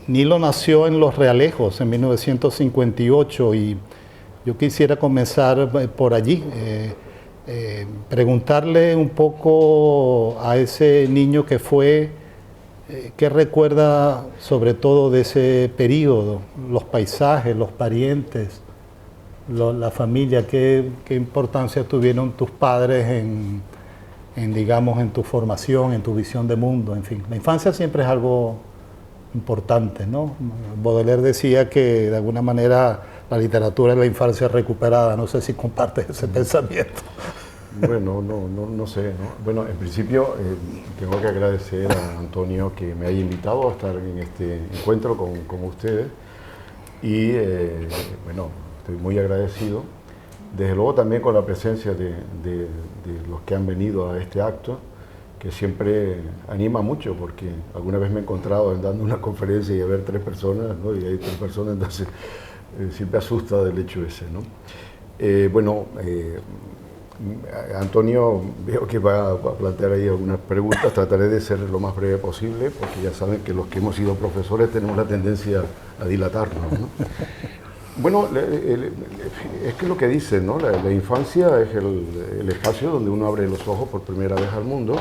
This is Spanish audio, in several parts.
Nilo nació en Los Realejos en 1958 y yo quisiera comenzar por allí, preguntarle un poco a ese niño que fue, ¿qué recuerda sobre todo de ese periodo? Los paisajes, los parientes, la familia, ¿qué importancia tuvieron tus padres digamos, en tu formación, en tu visión de mundo? En fin, la infancia siempre es algo importante, ¿no? Baudelaire decía que de alguna manera la literatura es la infancia recuperada. No sé si compartes ese pensamiento. Bueno, no sé, ¿no? Bueno, en principio tengo que agradecer a Antonio que me haya invitado a estar en este encuentro con ustedes y bueno, estoy muy agradecido. Desde luego también con la presencia de los que han venido a este acto, que siempre anima mucho, porque alguna vez me he encontrado dando una conferencia y a ver 3 personas, ¿no? Y hay 3 personas, entonces siempre asusta del hecho ese, ¿no? Bueno, Antonio veo que va a plantear ahí algunas preguntas, trataré de ser lo más breve posible, porque ya saben que los que hemos sido profesores tenemos la tendencia a dilatarnos, ¿no? Bueno, es que lo que dicen, ¿no? La infancia es el espacio donde uno abre los ojos por primera vez al mundo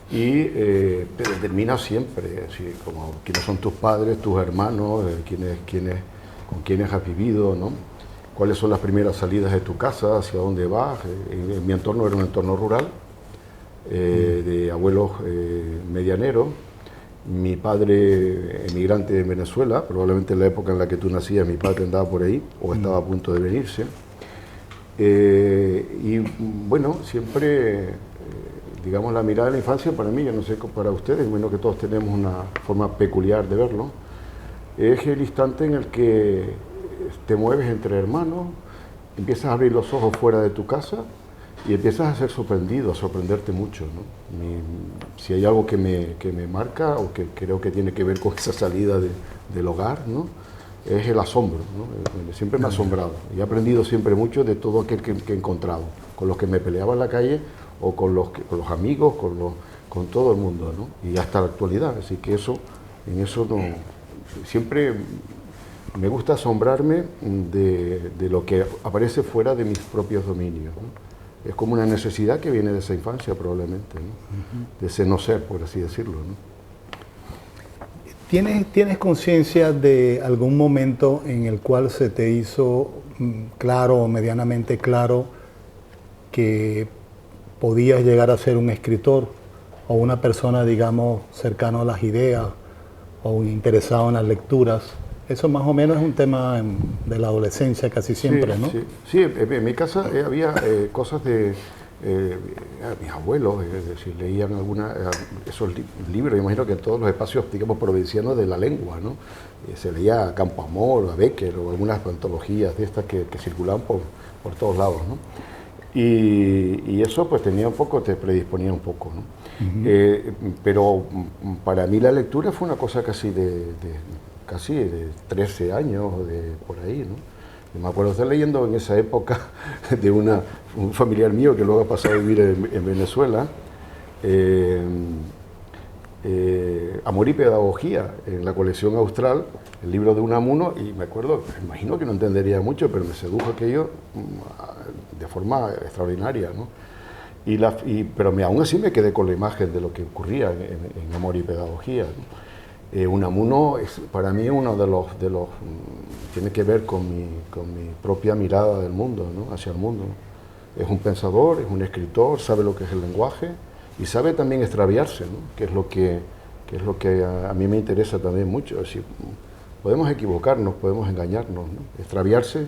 y te determina siempre, así, como quiénes son tus padres, tus hermanos, con quiénes has vivido, ¿no? Cuáles son las primeras salidas de tu casa, hacia dónde vas. En mi entorno era un entorno rural, de abuelos medianeros. Mi padre emigrante en Venezuela, probablemente en la época en la que tú nacías, mi padre andaba por ahí o estaba a punto de venirse. Y bueno, siempre, digamos, la mirada de la infancia para mí, yo no sé para ustedes, bueno, que todos tenemos una forma peculiar de verlo, es el instante en el que te mueves entre hermanos, empiezas a abrir los ojos fuera de tu casa y empiezas a ser sorprendido, a sorprenderte mucho, ¿no? Si hay algo que me marca o que creo que tiene que ver con esa salida del hogar, ¿no? Es el asombro, ¿no? Siempre me ha asombrado y he aprendido siempre mucho de todo aquel que he encontrado, con los que me peleaba en la calle o con los amigos, con todo el mundo, ¿no? Y hasta la actualidad, así que en eso no, siempre me gusta asombrarme de lo que aparece fuera de mis propios dominios, ¿no? Es como una necesidad que viene de esa infancia probablemente, ¿no? De ese no ser, por así decirlo, ¿no? ¿Tienes conciencia de algún momento en el cual se te hizo claro o medianamente claro que podías llegar a ser un escritor o una persona, digamos, cercano a las ideas o interesado en las lecturas? Eso más o menos es un tema de la adolescencia casi siempre, sí, ¿no? Sí, en mi casa había cosas de mis abuelos, es decir, leían esos libros, imagino que en todos los espacios, digamos, provincianos de la lengua, ¿no? Se leía a Campo Amor, a Becker o algunas antologías de estas que circulaban por todos lados, ¿no? Y eso pues tenía un poco, te predisponía un poco, ¿no? Pero para mí la lectura fue una cosa casi de 13 años, por ahí, ¿no? Y me acuerdo estar leyendo en esa época de un familiar mío que luego ha pasado a vivir en Venezuela, Amor y Pedagogía, en la colección austral, el libro de Unamuno, y me acuerdo, me imagino que no entendería mucho, pero me sedujo aquello de forma extraordinaria, ¿no? Pero aún así me quedé con la imagen de lo que ocurría en Amor y Pedagogía, ¿no? Unamuno es para mí uno de los tiene que ver con mi propia mirada del mundo, ¿no? Hacia el mundo. Es un pensador, es un escritor, sabe lo que es el lenguaje y sabe también extraviarse, ¿no? Que es lo que a mí me interesa también mucho. Es decir, podemos equivocarnos, podemos engañarnos, ¿no? Extraviarse,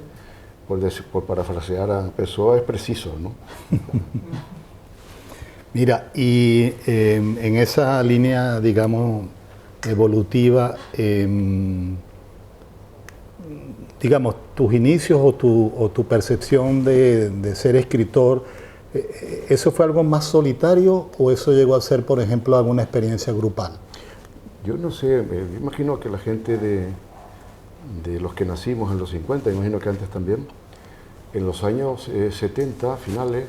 por parafrasear a Pessoa, es preciso, ¿no? Mira, y en esa línea, digamos, evolutiva, digamos, tus inicios o tu percepción de ser escritor ¿Eso fue algo más solitario o eso llegó a ser, por ejemplo, alguna experiencia grupal? Yo no sé, me imagino que la gente de los que nacimos en los 50, imagino que antes también, en los años 70, finales,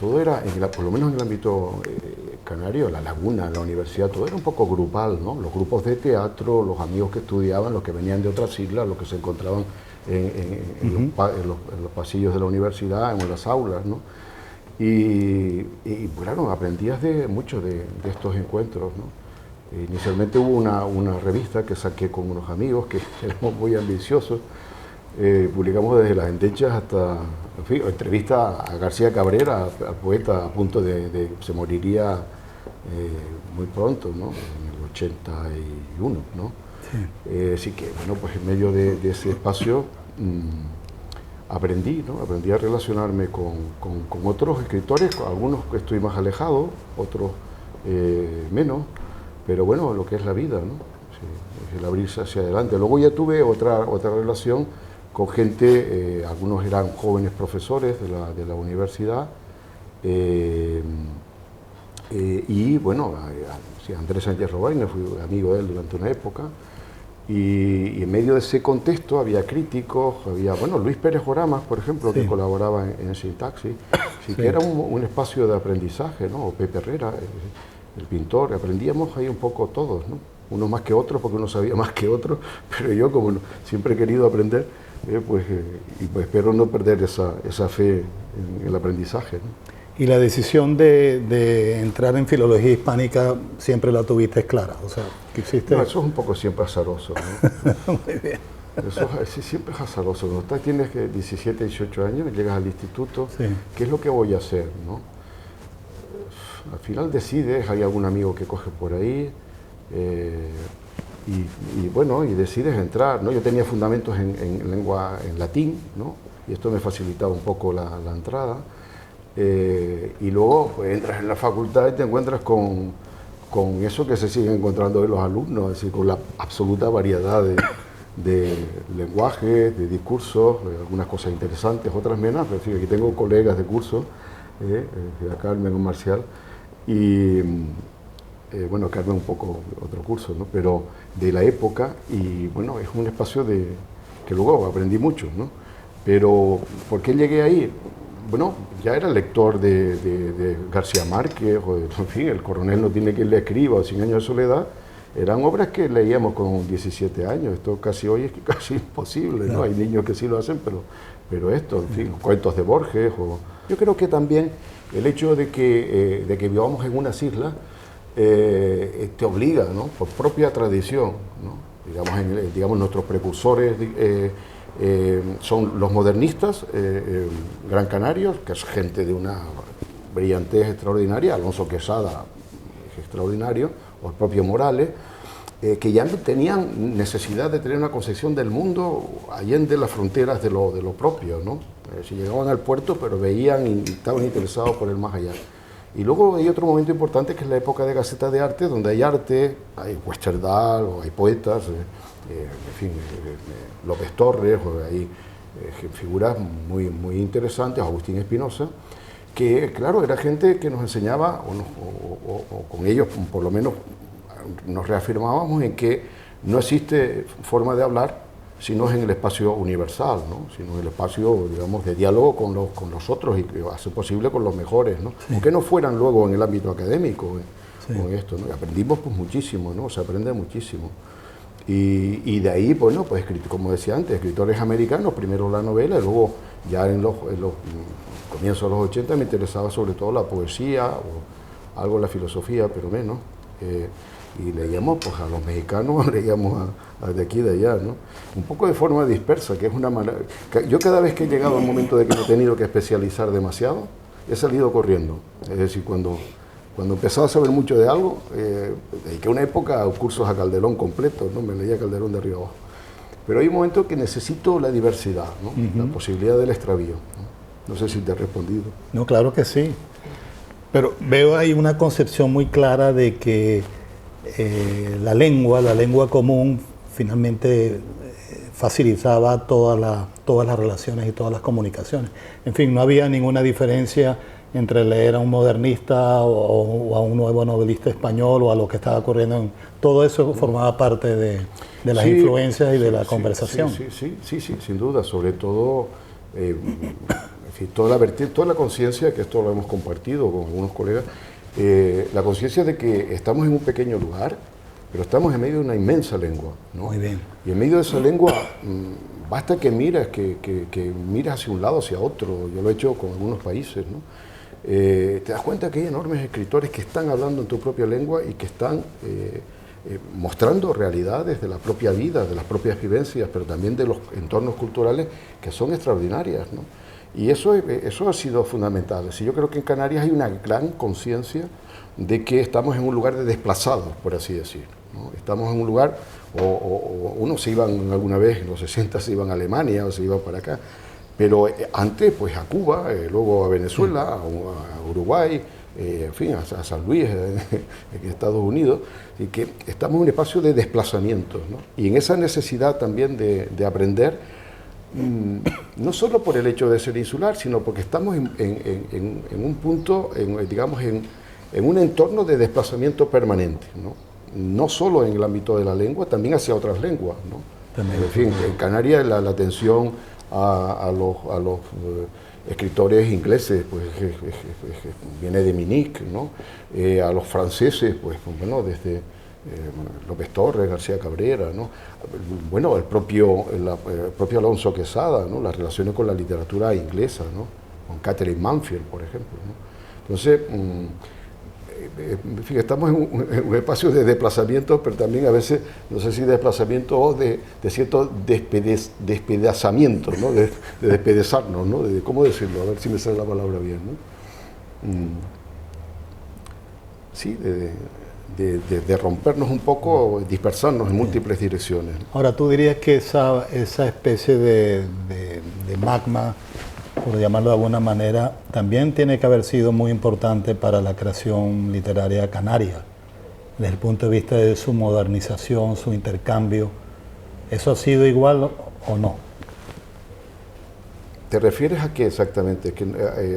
todo era, por lo menos en el ámbito canario, la laguna, la universidad, todo era un poco grupal, ¿no? Los grupos de teatro, los amigos que estudiaban, los que venían de otras islas, los que se encontraban en los pasillos de la universidad, en las aulas, ¿no? Y claro, aprendías mucho de estos encuentros, ¿no? Inicialmente hubo una revista que saqué con unos amigos que éramos muy ambiciosos. Publicamos desde las endechas hasta, en fin, entrevista a García Cabrera, al poeta a punto se moriría muy pronto, ¿no? En el 81, ¿no? Sí. Así que, bueno, pues en medio de ese espacio aprendí, ¿no? Aprendí a relacionarme con otros escritores, con algunos que estoy más alejado, otros menos, pero bueno, lo que es la vida, ¿no? Sí, es el abrirse hacia adelante. Luego ya tuve otra relación con gente, algunos eran jóvenes profesores de la universidad, y bueno, sí, Andrés Sánchez Robaina, fui amigo de él durante una época, y en medio de ese contexto había críticos, había, bueno, Luis Pérez Joramas, por ejemplo, sí, que colaboraba en Sintaxis, sí, que era un espacio de aprendizaje, ¿no? O Pepe Herrera, el pintor, aprendíamos ahí un poco todos, ¿no? Unos más que otros, porque uno sabía más que otros, pero yo, como siempre he querido aprender, pues espero no perder esa fe en el aprendizaje, ¿no? Y la decisión de entrar en filología hispánica siempre la tuviste clara, o sea, que hiciste... No, eso es un poco siempre azaroso, ¿no? Muy bien. Eso siempre es azaroso. Cuando tienes 17, 18 años, llegas al instituto, sí, ¿qué es lo que voy a hacer, no? Al final decides, hay algún amigo que coge por ahí, y bueno, y decides entrar, ¿no? Yo tenía fundamentos en lengua, en latín, ¿no? Y esto me facilitaba un poco la entrada. Y luego pues, entras en la facultad y te encuentras con eso que se siguen encontrando hoy los alumnos, es decir, con la absoluta variedad de lenguajes, de discursos, algunas cosas interesantes, otras menos. Es decir, aquí tengo colegas de curso, Carmen o Marcial, y bueno, Carmen un poco otro curso, ¿no? Pero de la época, y bueno, es un espacio que luego aprendí mucho, ¿no? Pero ¿por qué llegué ahí? Bueno, ya era lector de García Márquez, o en fin, El coronel no tiene quien le escriba, o 100 años de soledad, eran obras que leíamos con 17 años, esto casi hoy es casi imposible, ¿no? Hay niños que sí lo hacen, pero esto, en fin, cuentos de Borges, yo creo que también el hecho de que vivamos en unas islas te obliga, ¿no? Por propia tradición, ¿no? Digamos nuestros precursores son los modernistas, Gran Canarios, que es gente de una brillantez extraordinaria, Alonso Quesada es extraordinario, o el propio Morales, que ya tenían necesidad de tener una concepción del mundo allende las fronteras de lo propio, ¿no? Si llegaban al puerto, pero veían y estaban interesados por el más allá. Y luego hay otro momento importante que es la época de Gaceta de Arte, donde hay arte, hay Huescherdal, o hay poetas, en fin, López Torres, o hay figuras muy interesantes, Agustín Espinosa, que claro, era gente que nos enseñaba, o con ellos por lo menos nos reafirmábamos en que no existe forma de hablar si no es en el espacio universal, ¿no? Sino en el espacio, digamos, de diálogo con los otros y que hace posible con los mejores, ¿no? Sí. Aunque no fueran luego en el ámbito académico, sí, con esto, ¿no? Y aprendimos pues muchísimo, ¿no? Se aprende muchísimo. Y de ahí, bueno, pues como decía antes, escritores americanos, primero la novela y luego ya en los comienzos de los 80 me interesaba sobre todo la poesía o algo la filosofía, pero menos. Y leíamos pues a los mexicanos, leíamos a de aquí y de allá, ¿no? Un poco de forma dispersa, que es una manera... Yo cada vez que he llegado al momento de que me he tenido que especializar demasiado, he salido corriendo. Es decir, cuando empezaba a saber mucho de algo, dediqué una época a cursos a Calderón completos, ¿no? Me leía Calderón de arriba abajo. Pero hay un momento que necesito la diversidad, ¿no? La posibilidad del extravío, ¿no? No sé si te he respondido. No, claro que sí. Pero veo ahí una concepción muy clara de que la lengua común finalmente facilitaba todas las relaciones y todas las comunicaciones. En fin, no había ninguna diferencia entre leer a un modernista o a un nuevo novelista español o a lo que estaba ocurriendo. Todo eso formaba parte de las influencias y de la conversación. Sí, sin duda, sobre todo, en fin, toda la conciencia, que esto lo hemos compartido con algunos colegas, la conciencia de que estamos en un pequeño lugar, pero estamos en medio de una inmensa lengua, ¿no? Muy bien. Y en medio de esa lengua basta que mires, que mires hacia un lado, hacia otro. Yo lo he hecho con algunos países, ¿no? Te das cuenta que hay enormes escritores que están hablando en tu propia lengua y que están mostrando realidades de la propia vida, de las propias vivencias, pero también de los entornos culturales que son extraordinarias, ¿no? Y eso ha sido fundamental. Yo creo que en Canarias hay una gran conciencia de que estamos en un lugar de desplazados, por así decir, ¿no? Estamos en un lugar, o unos se iban alguna vez, en los 60 se iban a Alemania o se iban para acá, pero antes pues a Cuba, luego a Venezuela, a Uruguay, en fin, a San Luis, en Estados Unidos, y que estamos en un espacio de desplazamientos, ¿no? Y en esa necesidad también de aprender, no solo por el hecho de ser insular, sino porque estamos en un punto, digamos, en un entorno de desplazamiento permanente, ¿no? No solo en el ámbito de la lengua, también hacia otras lenguas, ¿no? También. En fin, en Canarias la atención a los escritores ingleses, pues viene de Minic, ¿no? A los franceses, pues bueno, desde López Torres, García Cabrera, ¿no? Bueno, el propio Alonso Quesada, ¿no? Las relaciones con la literatura inglesa, ¿no? Con Catherine Mansfield, por ejemplo, ¿no? Entonces, en fin, estamos en un espacio de desplazamiento, pero también a veces, no sé si desplazamiento o de cierto despedazamiento, ¿no? De despedazarnos, ¿no? ¿Cómo decirlo? A ver si me sale la palabra bien, ¿no? Sí, de rompernos un poco, dispersarnos en múltiples direcciones. Ahora, ¿tú dirías que esa especie de magma, por llamarlo de alguna manera, también tiene que haber sido muy importante para la creación literaria canaria, desde el punto de vista de su modernización, su intercambio? ¿Eso ha sido igual o no? ¿Te refieres a qué exactamente?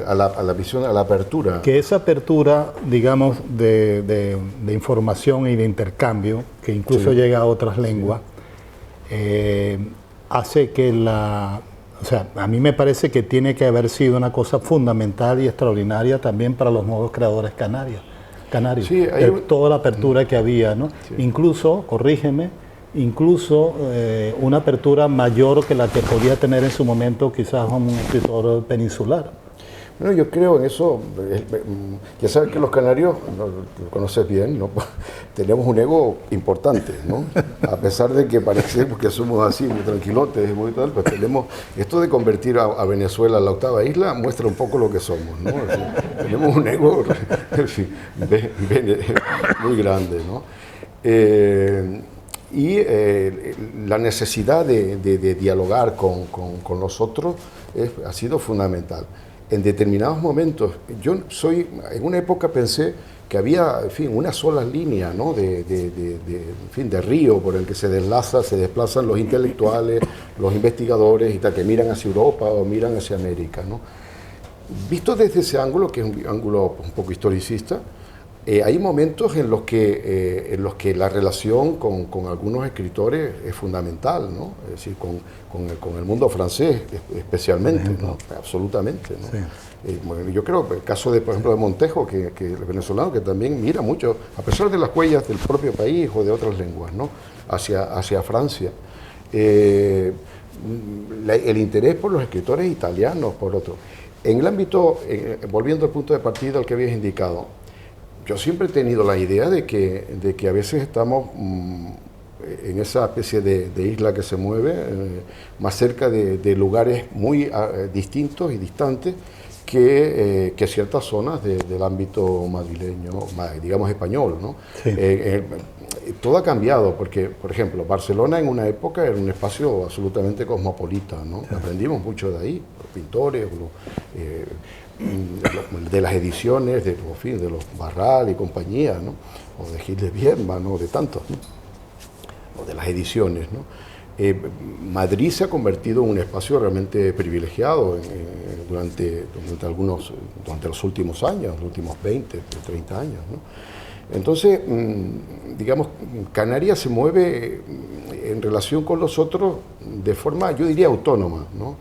A la visión, a la apertura. Que esa apertura, digamos, de información y de intercambio, que incluso llega a otras lenguas, hace que o sea, a mí me parece que tiene que haber sido una cosa fundamental y extraordinaria también para los nuevos creadores canarios. Sí, Toda la apertura que había, ¿no? Sí. Incluso, corrígeme, una apertura mayor que la que podía tener en su momento quizás un escritor peninsular. Bueno, yo creo en eso. Ya sabes que los canarios, lo conoces bien, ¿no? Tenemos un ego importante, ¿no? A pesar de que parecemos que somos así, muy tranquilotes, muy tal, pues tenemos esto de convertir a Venezuela en la octava isla, muestra un poco lo que somos, ¿no? Tenemos un ego, en fin, muy grande, ¿no? La necesidad de dialogar con los otros ha sido fundamental. En determinados momentos, en una época pensé que había, en fin, una sola línea, ¿no? de río por el que se desplazan los intelectuales, los investigadores y tal, que miran hacia Europa o miran hacia América, ¿no? Visto desde ese ángulo, que es un ángulo un poco historicista, hay momentos en los que la relación con algunos escritores es fundamental, ¿no? Es decir, con el mundo francés especialmente, ¿no? Absolutamente, ¿no? Sí. Bueno, yo creo que el caso por ejemplo, de Montejo, que el venezolano, que también mira mucho, a pesar de las huellas del propio país o de otras lenguas, ¿no? hacia Francia. El interés por los escritores italianos, por otro. En el ámbito, volviendo al punto de partida al que habías indicado, yo siempre he tenido la idea de que a veces estamos en esa especie de isla que se mueve, más cerca de lugares muy distintos y distantes que ciertas zonas del ámbito madrileño, digamos español, ¿no? Sí. Todo ha cambiado, porque, por ejemplo, Barcelona en una época era un espacio absolutamente cosmopolita, ¿no? Sí. Aprendimos mucho de ahí, los pintores, de las ediciones, de los Barral y compañía, ¿no? O de Gilles de Bierma, ¿no? De tantos, ¿no? O de las ediciones, ¿no? Madrid se ha convertido en un espacio realmente privilegiado durante los últimos años, los últimos 20, 30 años, ¿no? Entonces, digamos, Canarias se mueve en relación con los otros de forma, yo diría, autónoma, ¿no?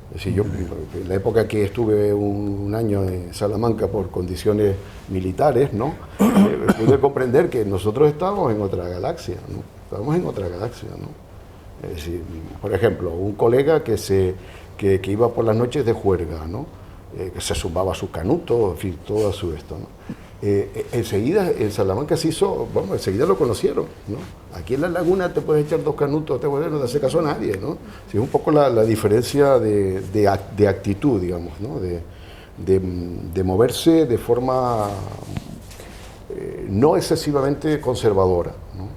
Es decir, yo, en la época que estuve un año en Salamanca por condiciones militares, ¿no? Pude comprender que nosotros estábamos en otra galaxia, ¿no? Estábamos en otra galaxia, ¿no? Es decir, por ejemplo, un colega que iba por las noches de juerga, ¿no? Que se zumbaba a su canuto, en fin, todo su esto, ¿no? Enseguida en Salamanca se hizo, bueno, enseguida lo conocieron, ¿no? Aquí en la laguna te puedes echar 2 canutos, no te hace caso a nadie, ¿no? Sí, es un poco la diferencia de actitud, digamos, ¿no? De moverse de forma no excesivamente conservadora, ¿no?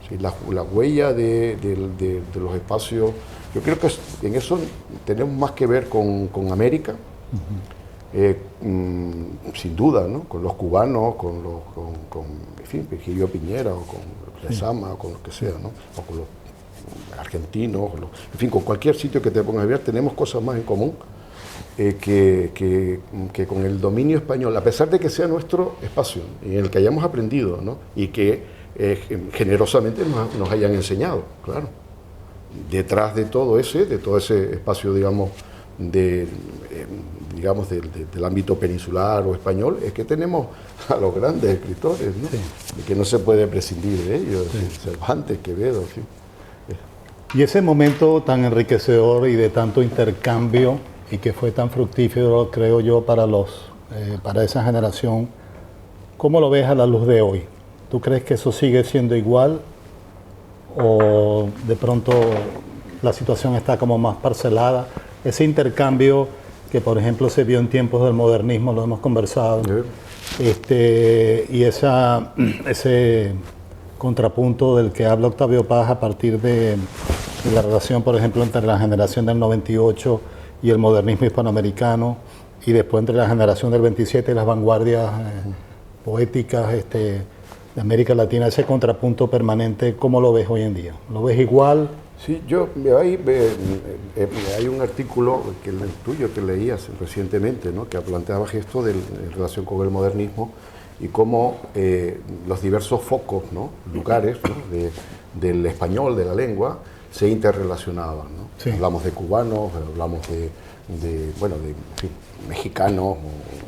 Sí, la huella de los espacios, yo creo que en eso tenemos más que ver con América. Sin duda, ¿no? Con los cubanos, con en fin, Virgilio Piñera, o con Lezama, o con lo que sea, ¿no? O con los argentinos, en fin, con cualquier sitio que te pongas a ver, tenemos cosas más en común que con el dominio español, a pesar de que sea nuestro espacio, en el que hayamos aprendido, ¿no? Y que generosamente nos hayan enseñado, claro. Detrás de todo ese espacio, digamos, del ámbito peninsular o español, es que tenemos a los grandes escritores, ¿no? Sí. Y que no se puede prescindir de ellos, sí. Cervantes, Quevedo, en fin. Y ese momento tan enriquecedor y de tanto intercambio y que fue tan fructífero, creo yo, para esa generación, ¿cómo lo ves a la luz de hoy? ¿Tú crees que eso sigue siendo igual o de pronto la situación está como más parcelada? Ese intercambio que, por ejemplo, se vio en tiempos del modernismo, lo hemos conversado, y ese contrapunto del que habla Octavio Paz a partir de la relación, por ejemplo, entre la generación del 98 y el modernismo hispanoamericano, y después entre la generación del 27 y las vanguardias poéticas de América Latina, ese contrapunto permanente, ¿cómo lo ves hoy en día? ¿Lo ves igual? Sí, hay un artículo el tuyo que leías recientemente, ¿no? Que planteaba esto en relación con el modernismo y cómo los diversos focos, ¿no? Lugares, ¿no? del español, de la lengua, se interrelacionaban, ¿no? Sí. Hablamos de cubanos, hablamos de mexicanos,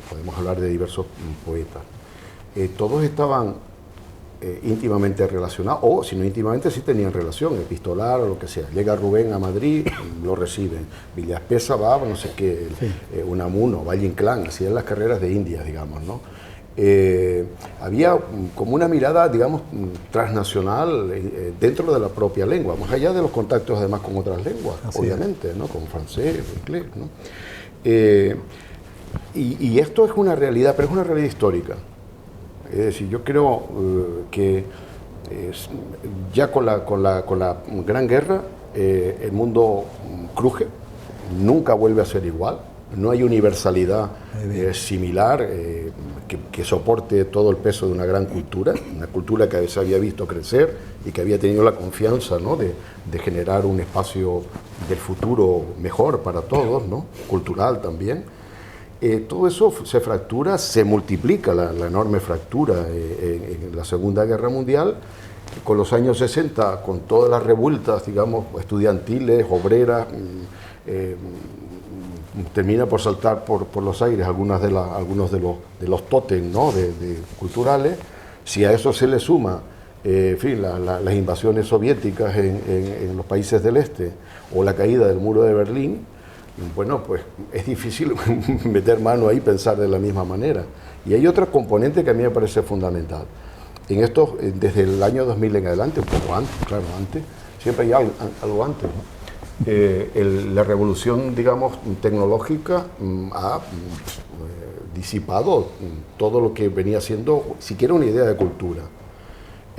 podemos hablar de diversos poetas. Todos estaban íntimamente relacionados, o si no íntimamente, sí tenían relación, epistolar o lo que sea. Llega Rubén a Madrid, lo reciben. Villa Espesa va, no sé qué, sí. Unamuno, Valle Inclán, hacían las carreras de Indias, digamos, ¿no? Había como una mirada, digamos, transnacional dentro de la propia lengua, más allá de los contactos además con otras lenguas, así obviamente, ¿no? Con francés, inglés, ¿no? Y esto es una realidad, pero es una realidad histórica. Es decir, yo creo que ya con la Gran Guerra el mundo cruje, nunca vuelve a ser igual, no hay universalidad similar que soporte todo el peso de una gran cultura, una cultura que se había visto crecer y que había tenido la confianza, ¿no? de generar un espacio del futuro mejor para todos, ¿no? Cultural también. Todo eso se fractura, se multiplica la enorme fractura en la Segunda Guerra Mundial, con los años 60, con todas las revueltas, digamos, estudiantiles, obreras, termina por saltar por los aires algunos de los tótems, ¿no? culturales. Si a eso se le suma en fin, las invasiones soviéticas en los países del este o la caída del muro de Berlín, bueno, pues es difícil meter mano ahí y pensar de la misma manera. Y hay otra componente que a mí me parece fundamental. En esto, desde el año 2000 en adelante, un poco antes, claro, antes, siempre hay algo antes, ¿no? La revolución, digamos, tecnológica ha disipado todo lo que venía siendo siquiera una idea de cultura.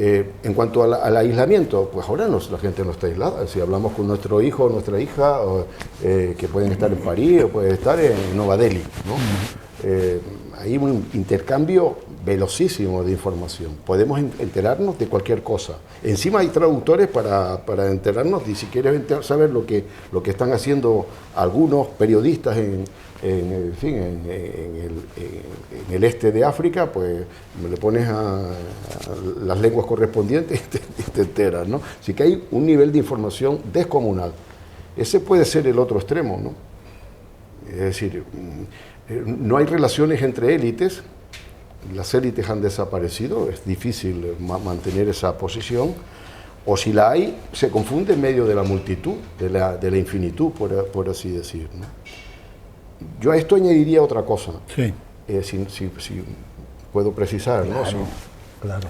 En cuanto al aislamiento, pues ahora la gente no está aislada. Si hablamos con nuestro hijo o nuestra hija, que pueden estar en París o pueden estar en Nueva Delhi, ¿no? hay un intercambio velocísimo de información. Podemos enterarnos de cualquier cosa. Encima hay traductores para enterarnos, y si quieres saber lo que están haciendo algunos periodistas en el este de África, pues le pones a las lenguas correspondientes y te enteras, ¿no? Así que hay un nivel de información descomunal. Ese puede ser el otro extremo, ¿no? Es decir, no hay relaciones entre élites, las élites han desaparecido, es difícil mantener esa posición, o si la hay, se confunde en medio de la multitud, de la infinitud, por así decir, ¿no? Yo a esto añadiría otra cosa, sí. Si puedo precisar, ¿no? Claro, claro.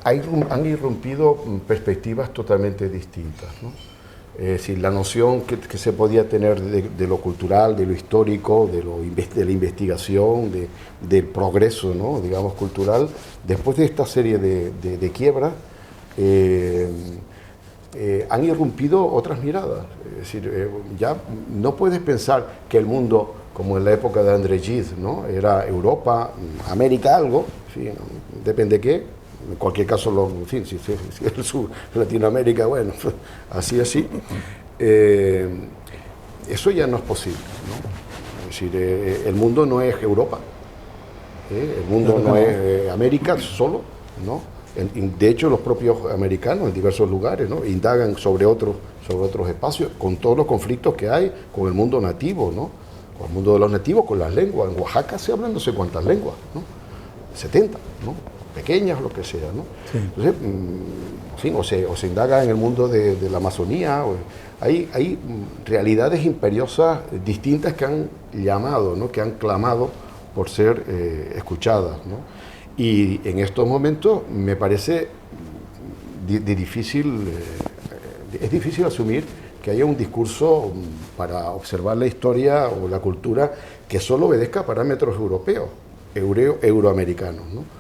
Han irrumpido perspectivas totalmente distintas, ¿no? Es decir, la noción que se podía tener de lo cultural, de lo histórico, de la investigación, del progreso, ¿no?, digamos, cultural, después de esta serie de quiebras, han irrumpido otras miradas. Es decir, ya no puedes pensar que el mundo, como en la época de André Gide, ¿no?, era Europa, América, algo, en fin, depende de qué. En cualquier caso, en fin, si es el sur, Latinoamérica, bueno, así. Eso ya no es posible, ¿no? Es decir, el mundo no es Europa, el mundo no es América solo, ¿no? De hecho, los propios americanos en diversos lugares, ¿no?, indagan sobre otros espacios, con todos los conflictos que hay con el mundo nativo, ¿no?, con el mundo de los nativos, con las lenguas. En Oaxaca se hablan no sé cuántas lenguas, ¿no? 70, ¿no?, pequeñas, lo que sea, ¿no? Sí. Entonces, en fin, o se indaga en el mundo de la Amazonía, hay realidades imperiosas distintas que han llamado, ¿no?, que han clamado por ser escuchadas, ¿no? Y en estos momentos me parece difícil asumir que haya un discurso para observar la historia o la cultura que solo obedezca a parámetros europeos, euroamericanos, ¿no?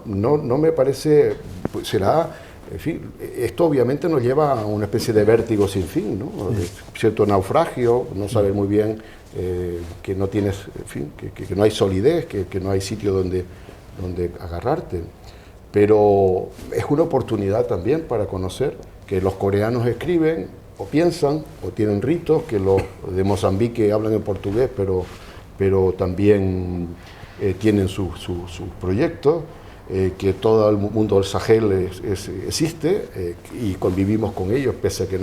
No me parece, pues será, en fin, esto obviamente nos lleva a una especie de vértigo sin fin, ¿no? De cierto naufragio, no saber muy bien que no tienes, en fin, que no hay solidez, que no hay sitio donde agarrarte. Pero es una oportunidad también para conocer que los coreanos escriben o piensan o tienen ritos, que los de Mozambique hablan en portugués, pero también tienen sus proyectos, que todo el mundo del Sahel existe y convivimos con ellos, pese a que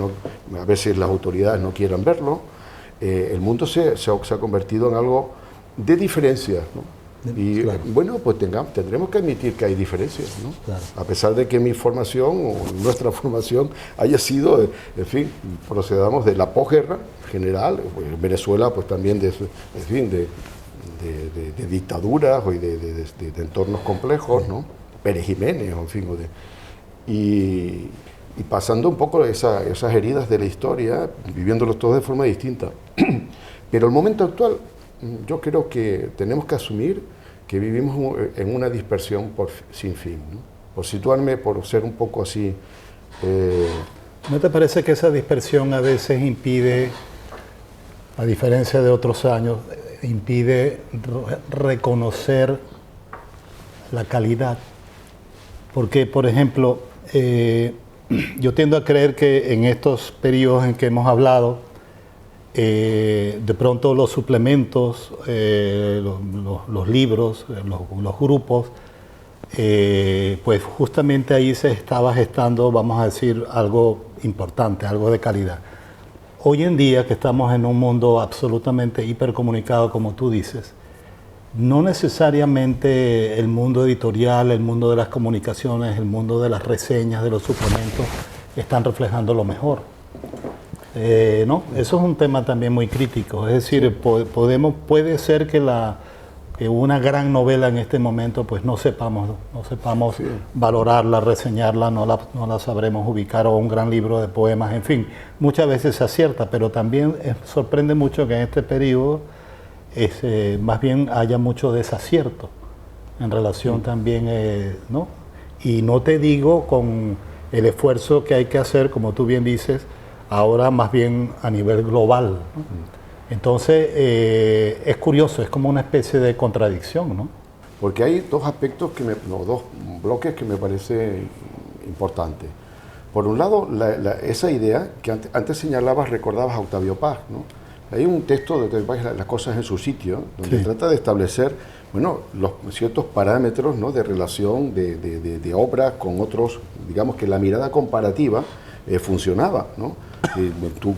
a veces las autoridades no quieran verlo. El mundo se ha convertido en algo de diferencias, ¿no? Y claro, bueno, pues tendremos que admitir que hay diferencias, ¿no? Claro. A pesar de que mi formación o nuestra formación haya sido, en fin, procedamos de la posguerra general, pues en Venezuela pues también de dictaduras y de entornos complejos, ¿no? Pérez Jiménez, en fin, y pasando un poco esas heridas de la historia, viviéndolos todos de forma distinta. Pero el momento actual, yo creo que tenemos que asumir que vivimos en una dispersión sin fin, ¿no? Por situarme, por ser un poco así... ¿No te parece que esa dispersión a veces impide, a diferencia de otros años, impide reconocer la calidad? Porque, por ejemplo, yo tiendo a creer que en estos periodos en que hemos hablado, de pronto los suplementos, los libros, los grupos, pues justamente ahí se estaba gestando, vamos a decir, algo importante, algo de calidad. Hoy en día, que estamos en un mundo absolutamente hipercomunicado, como tú dices, no necesariamente el mundo editorial, el mundo de las comunicaciones, el mundo de las reseñas, de los suplementos, están reflejando lo mejor. ¿No? Eso es un tema también muy crítico. Es decir, puede ser que una gran novela en este momento pues no sepamos sí, valorarla, reseñarla, no la sabremos ubicar, o un gran libro de poemas, en fin, muchas veces se acierta, pero también sorprende mucho que en este periodo más bien haya mucho desacierto en relación también, ¿no? Y no te digo con el esfuerzo que hay que hacer, como tú bien dices, ahora más bien a nivel global, ¿no? Entonces, es curioso, es como una especie de contradicción, ¿no? Porque hay dos aspectos, dos bloques que me parecen importantes. Por un lado, esa idea que antes señalabas, recordabas a Octavio Paz, ¿no? Hay un texto de Octavio Paz, Las cosas en su sitio, donde Sí. trata de establecer, bueno, ciertos parámetros, ¿no?, de relación de obras con otros, digamos que la mirada comparativa funcionaba, ¿no? Tú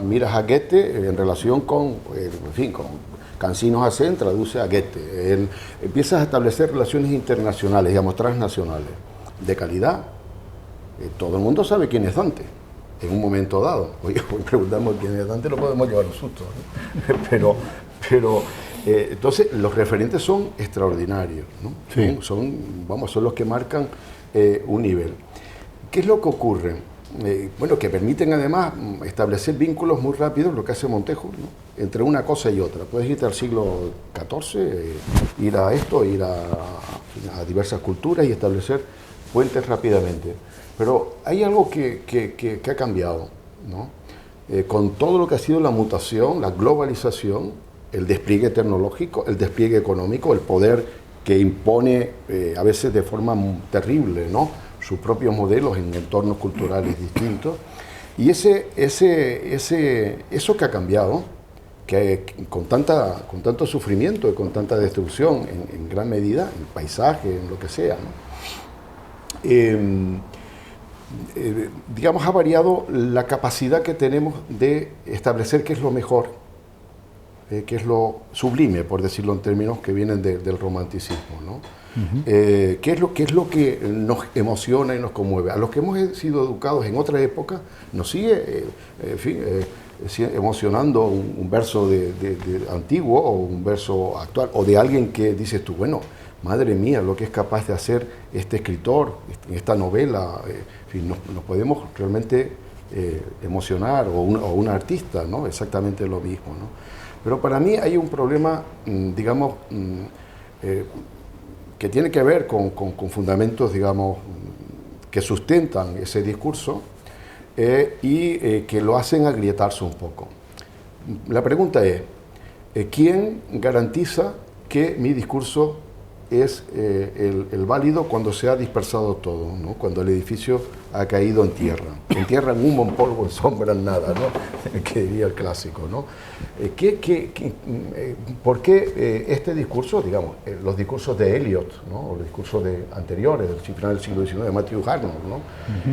miras a Goethe en relación con, en fin, con Cancinos Hacen, traduce a Goethe. Empiezas a establecer relaciones internacionales, digamos, transnacionales, de calidad. Todo el mundo sabe quién es Dante, en un momento dado. Hoy preguntamos quién es Dante, lo podemos llevar un susto, ¿no? Pero entonces los referentes son extraordinarios, ¿no? Sí. Son los que marcan un nivel. ¿Qué es lo que ocurre? Bueno, que permiten además establecer vínculos muy rápidos, lo que hace Montejo, ¿no?, entre una cosa y otra. Puedes irte al siglo XIV, ir a esto, ir a diversas culturas y establecer puentes rápidamente. Pero hay algo que ha cambiado, ¿no? Con todo lo que ha sido la mutación, la globalización, el despliegue tecnológico, el despliegue económico, el poder que impone a veces de forma terrible, ¿no?, sus propios modelos en entornos culturales distintos. Y eso que ha cambiado, con tanto sufrimiento y con tanta destrucción en gran medida, en el paisaje, en lo que sea, ¿no?, digamos, ha variado la capacidad que tenemos de establecer qué es lo mejor, qué es lo sublime, por decirlo en términos que vienen del romanticismo, ¿no? ¿Qué es lo que nos emociona y nos conmueve? A los que hemos sido educados en otra época, nos sigue, en fin, emocionando un verso de antiguo o un verso actual, o de alguien que dices tú, bueno, madre mía, lo que es capaz de hacer este escritor, en esta novela, en fin, nos podemos realmente emocionar, o un artista, ¿no? Exactamente lo mismo, ¿no? Pero para mí hay un problema, digamos, que tiene que ver con fundamentos, digamos, que sustentan ese discurso y que lo hacen agrietarse un poco. La pregunta es, ¿quién garantiza que mi discurso es el válido cuando se ha dispersado todo, ¿no?, cuando el edificio ha caído en tierra? En tierra, en humo, en polvo, en sombra, en nada, ¿no?, que diría el clásico, ¿no? ¿Por qué este discurso, digamos, los discursos de Eliot, ¿no?, o los discursos anteriores, del final del siglo XIX, de Matthew Arnold, ¿no?,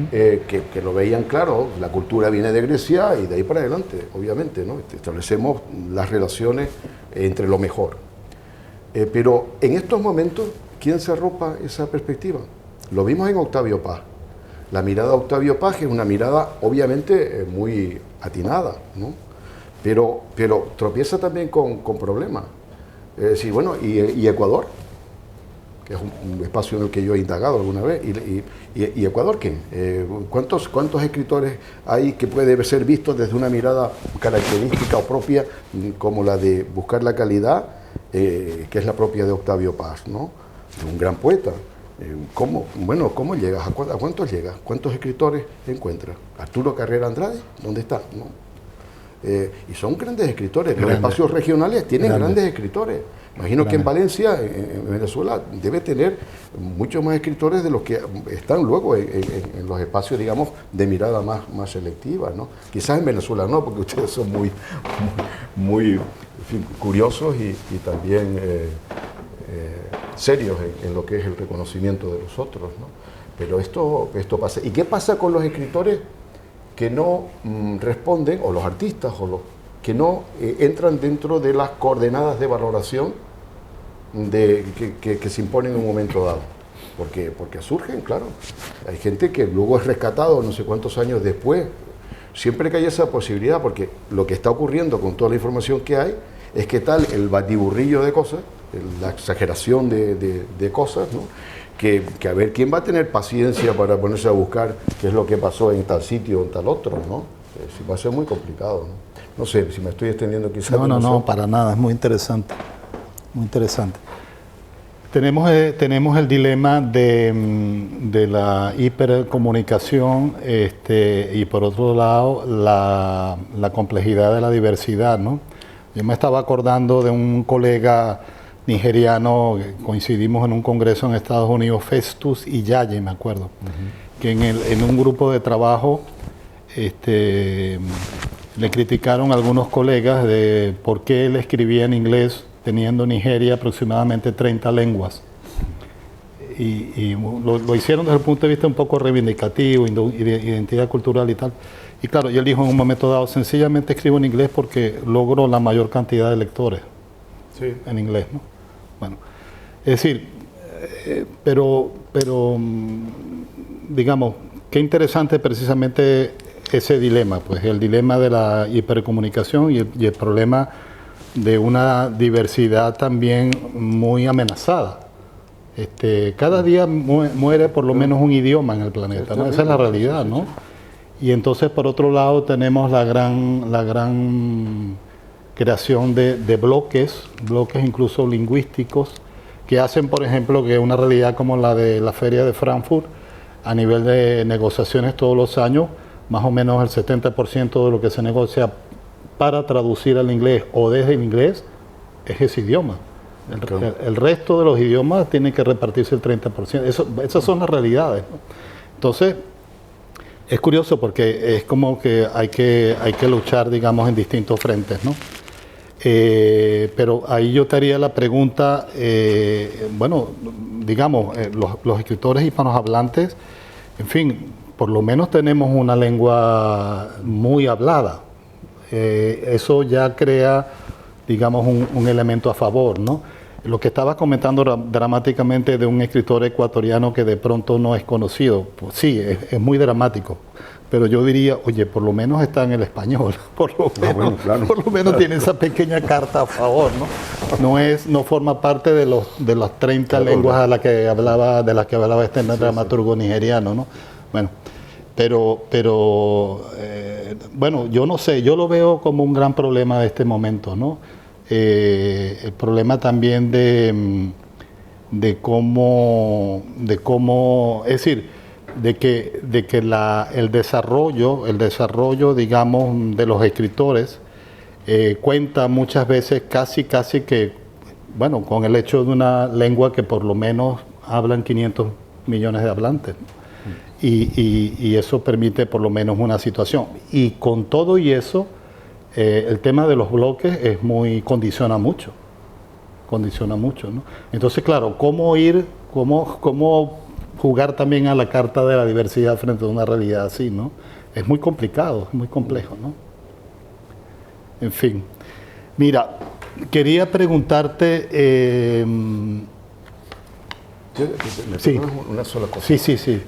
que lo veían claro, la cultura viene de Grecia y de ahí para adelante, obviamente, ¿no?, establecemos las relaciones entre lo mejor. Pero en estos momentos, ¿quién se arropa esa perspectiva? Lo vimos en Octavio Paz. La mirada de Octavio Paz es una mirada, obviamente, muy atinada, ¿no? Pero tropieza también con problemas. Sí, bueno, y Ecuador, que es un espacio en el que yo he indagado alguna vez. ¿Y Ecuador qué? ¿Cuántos escritores hay que puede ser visto desde una mirada característica o propia, como la de buscar la calidad, que es la propia de Octavio Paz, ¿no?, un gran poeta? ¿Cómo llegas? ¿A cuántos llegas? ¿Cuántos escritores encuentras? Arturo Carrera Andrade, ¿dónde está?, ¿no? Y son grandes escritores. Los espacios regionales tienen grandes escritores. Imagino que en Valencia, en Venezuela, debe tener muchos más escritores de los que están luego en los espacios, digamos, de mirada más selectiva, ¿no? Quizás en Venezuela no, porque ustedes son muy en fin, curiosos y también serios en lo que es el reconocimiento de los otros, ¿no? Pero esto pasa. ¿Y qué pasa con los escritores que no responden, o los artistas, o los que no entran dentro de las coordenadas de valoración que se imponen en un momento dado? Porque surgen, claro. Hay gente que luego es rescatado no sé cuántos años después. Siempre que hay esa posibilidad, porque lo que está ocurriendo con toda la información que hay es que tal el batiburrillo de cosas, la exageración de cosas, ¿no?, que a ver quién va a tener paciencia para ponerse a buscar qué es lo que pasó en tal sitio o en tal otro, ¿no? Va a ser muy complicado, ¿no? No sé, si me estoy extendiendo quizás. No, para nada, es muy interesante, muy interesante. Tenemos el dilema de la hipercomunicación y por otro lado la complejidad de la diversidad, ¿no? Yo me estaba acordando de un colega nigeriano, coincidimos en un congreso en Estados Unidos, Festus Iyaye, me acuerdo, que en un grupo de trabajo le criticaron a algunos colegas de por qué él escribía en inglés, teniendo en Nigeria aproximadamente 30 lenguas. Y lo hicieron desde el punto de vista un poco reivindicativo, de identidad cultural y tal. Y claro, y él dijo en un momento dado, sencillamente escribo en inglés porque logro la mayor cantidad de lectores en inglés, ¿no? Bueno, es decir, digamos, qué interesante precisamente ese dilema, pues el dilema de la hipercomunicación y el problema de una diversidad también muy amenazada. Cada día muere por lo menos un idioma en el planeta, ¿no? Esa es la realidad, ¿no? Y entonces, por otro lado, tenemos la gran creación de bloques incluso lingüísticos, que hacen, por ejemplo, que una realidad como la de la Feria de Frankfurt, a nivel de negociaciones todos los años, más o menos el 70% de lo que se negocia para traducir al inglés o desde el inglés es ese idioma. El resto de los idiomas tienen que repartirse el 30%. Esas son las realidades, ¿no? Entonces, es curioso porque es como que hay que luchar, digamos, en distintos frentes, ¿no? Pero ahí yo te haría la pregunta, bueno, digamos, los escritores hispanohablantes, en fin, por lo menos tenemos una lengua muy hablada. Eso ya crea, digamos, un elemento a favor, ¿no? Lo que estabas comentando dramáticamente de un escritor ecuatoriano que de pronto no es conocido, pues sí, es muy dramático, pero yo diría, oye, por lo menos está en el español, por lo menos tiene esa pequeña carta a favor, ¿no? No forma parte de las 30 lenguas de las que hablaba este dramaturgo nigeriano, ¿no? Bueno, bueno, yo no sé, yo lo veo como un gran problema de este momento, ¿no? El problema también de cómo, es decir, de que el desarrollo, digamos, de los escritores cuenta muchas veces casi que, bueno, con el hecho de una lengua que por lo menos hablan 500 millones de hablantes, ¿no? Y eso permite por lo menos una situación. Y con todo y eso, el tema de los bloques condiciona mucho, ¿no? Entonces, claro, cómo jugar también a la carta de la diversidad frente a una realidad así, ¿no? Es muy complicado, es muy complejo, ¿no? En fin. Mira, quería preguntarte... sí. Una sola cosa. Sí.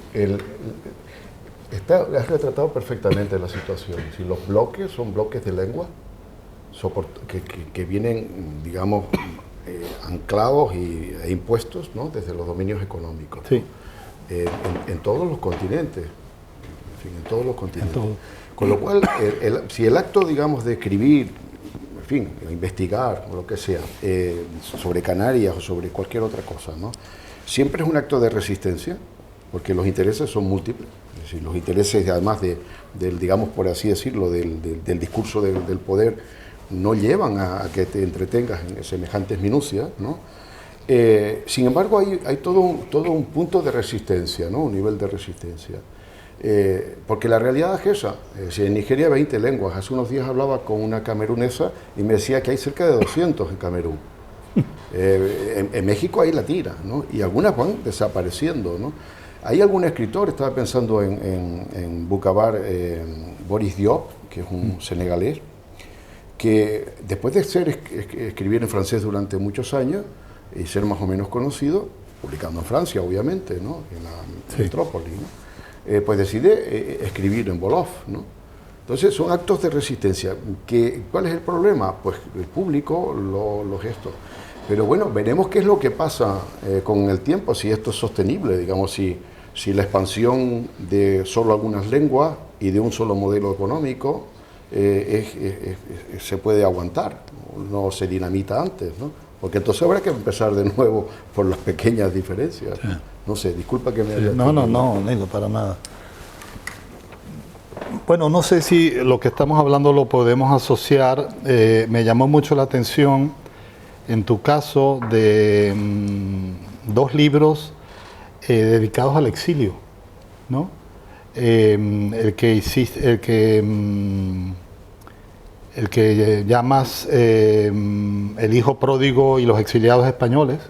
Has retratado perfectamente la situación. Si los bloques son bloques de lengua que vienen, digamos, anclados e impuestos, ¿no? Desde los dominios económicos. Sí. En todos los continentes. En fin, en todos los continentes. Con lo cual, si el acto, digamos, de escribir, en fin, investigar o lo que sea, sobre Canarias o sobre cualquier otra cosa, ¿no? Siempre es un acto de resistencia, porque los intereses son múltiples. Es decir, los intereses, además del, digamos, por así decirlo, del discurso del poder, no llevan a que te entretengas en semejantes minucias, ¿no? Sin embargo, hay todo un punto de resistencia, ¿no? Un nivel de resistencia. Porque la realidad es esa. Si en Nigeria hay 20 lenguas, hace unos días hablaba con una camerunesa y me decía que hay cerca de 200 en Camerún. En México hay la tira, ¿no? Y algunas van desapareciendo, ¿no? Hay algún escritor, estaba pensando en Bukabar, Boris Diop, que es un senegalés, que después de escribir en francés durante muchos años y ser más o menos conocido, publicando en Francia, obviamente, ¿no? En la metrópoli, ¿no? Pues decide escribir en Wolof, ¿no? Entonces son actos de resistencia. ¿Cuál es el problema? Pues el público lo gesta. Pero bueno, veremos qué es lo que pasa con el tiempo, si esto es sostenible, digamos, si la expansión de solo algunas lenguas y de un solo modelo económico se puede aguantar, no se dinamita antes, ¿no? Porque entonces habrá que empezar de nuevo por las pequeñas diferencias. Sí. No sé, disculpa que me haya... No, Nilo, para nada. Bueno, no sé si lo que estamos hablando lo podemos asociar. Me llamó mucho la atención, en tu caso, de dos libros dedicados al exilio, ¿no? El que llamas El hijo pródigo y los exiliados españoles,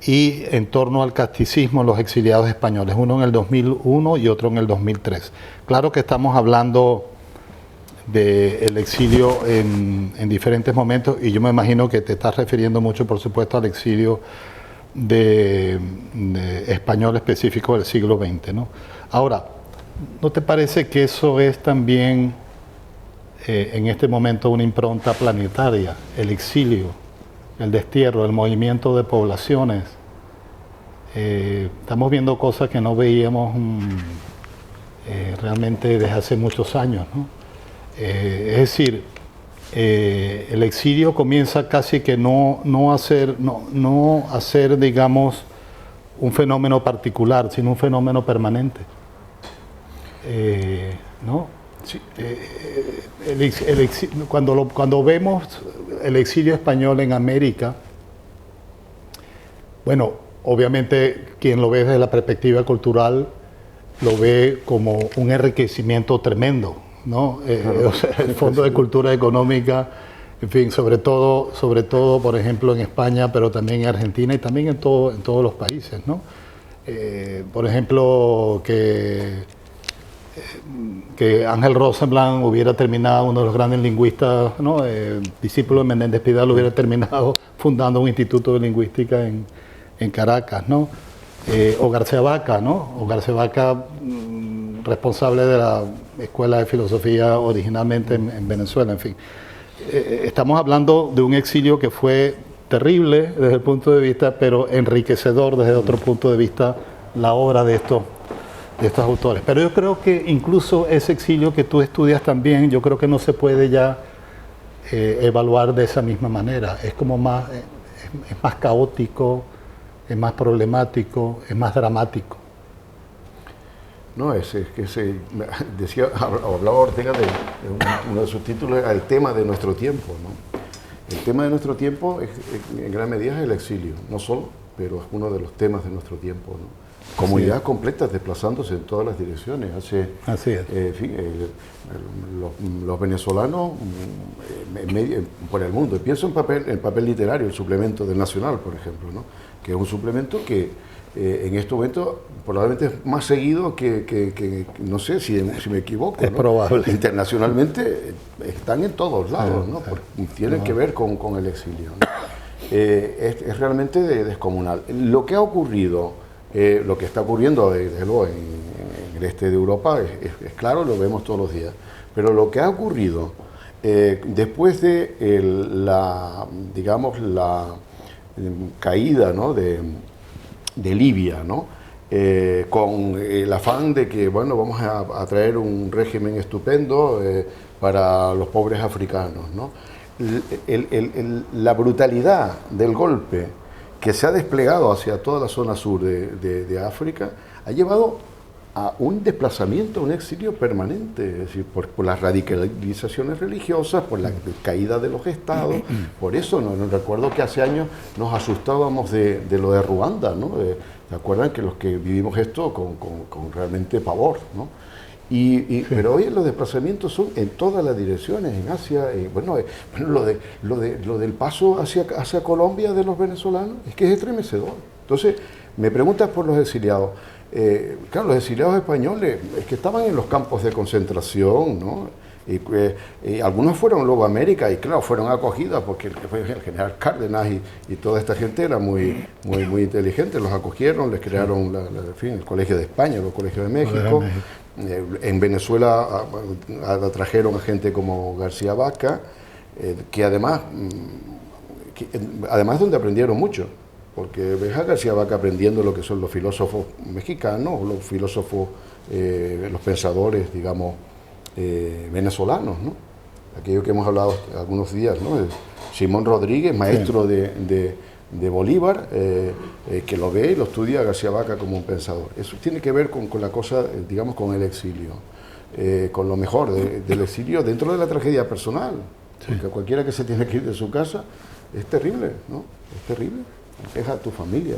y En torno al casticismo, los exiliados españoles, uno en el 2001 y otro en el 2003. Claro que estamos hablando del exilio en diferentes momentos, y yo me imagino que te estás refiriendo mucho, por supuesto, al exilio de español específico del siglo XX, ¿no? Ahora, ¿no te parece que eso es también en este momento una impronta planetaria, el exilio, el destierro, el movimiento de poblaciones? Estamos viendo cosas que no veíamos realmente desde hace muchos años, ¿no? Es decir, el exilio comienza casi que no a ser, digamos, un fenómeno particular, sino un fenómeno permanente, ¿no? Sí. Cuando vemos el exilio español en América, bueno, obviamente quien lo ve desde la perspectiva cultural lo ve como un enriquecimiento tremendo, ¿no? O sea, el Fondo de Cultura Económica, en fin, sobre todo, por ejemplo, en España, pero también en Argentina y también en todos los países, ¿no? Por ejemplo, que Ángel Rosenblatt hubiera terminado, uno de los grandes lingüistas, ¿no? Discípulo de Menéndez Pidal, hubiera terminado fundando un instituto de lingüística en Caracas, ¿no? O García Vaca, ¿no? O García Vaca, responsable de la Escuela de Filosofía originalmente en Venezuela, en fin. Estamos hablando de un exilio que fue terrible desde el punto de vista, pero enriquecedor desde otro punto de vista, la obra de estos autores. Pero yo creo que incluso ese exilio que tú estudias también, yo creo que no se puede ya evaluar de esa misma manera. Es como es más caótico, es más problemático, es más dramático. No, hablaba Ortega de uno de sus títulos, el tema de nuestro tiempo, ¿no? El tema de nuestro tiempo en gran medida es el exilio, no solo, pero es uno de los temas de nuestro tiempo, ¿no? Comunidades completas desplazándose en todas las direcciones. Así es. En fin, los venezolanos por el mundo. Pienso en el papel literario, el suplemento del Nacional, por ejemplo, ¿no? Que es un suplemento que en este momento probablemente es más seguido que no sé si me equivoco, es, ¿no?, probable. Internacionalmente están en todos lados, ¿no? Tienen que ver con el exilio, ¿no? Es realmente descomunal. Lo que ha ocurrido, lo que está ocurriendo desde luego en el este de Europa es claro, lo vemos todos los días, pero lo que ha ocurrido después de la caída, ¿no?, de Libia, ¿no? Con el afán de que, bueno, vamos a traer un régimen estupendo para los pobres africanos, ¿no? La brutalidad del golpe que se ha desplegado hacia toda la zona sur de África ha llevado a un desplazamiento, a un exilio permanente, es decir, por las radicalizaciones religiosas, por la caída de los estados. Por eso no recuerdo que hace años nos asustábamos de lo de Ruanda, ¿no? ¿Se acuerdan que los que vivimos esto con realmente pavor, ¿no? Pero hoy los desplazamientos son en todas las direcciones, en Asia, lo del paso hacia Colombia de los venezolanos, es que es estremecedor. Entonces, me preguntas por los exiliados. Claro, los exiliados españoles es que estaban en los campos de concentración, ¿no? Y algunos fueron luego a América y claro, fueron acogidos porque el general Cárdenas y toda esta gente era muy inteligente, los acogieron, les crearon el Colegio de España, el Colegio de México. En Venezuela trajeron a gente como García Vaca, que además donde aprendieron mucho. Porque ves a García Vaca aprendiendo lo que son los filósofos mexicanos, los filósofos, los pensadores, digamos, venezolanos, ¿no? Aquello que hemos hablado algunos días, ¿no? Simón Rodríguez, maestro de Bolívar, que lo ve y lo estudia a García Vaca como un pensador. Eso tiene que ver con la cosa, digamos, con el exilio. con lo mejor del exilio dentro de la tragedia personal. Porque cualquiera que se tiene que ir de su casa es terrible, ¿no? Es terrible. Deja a tu familia.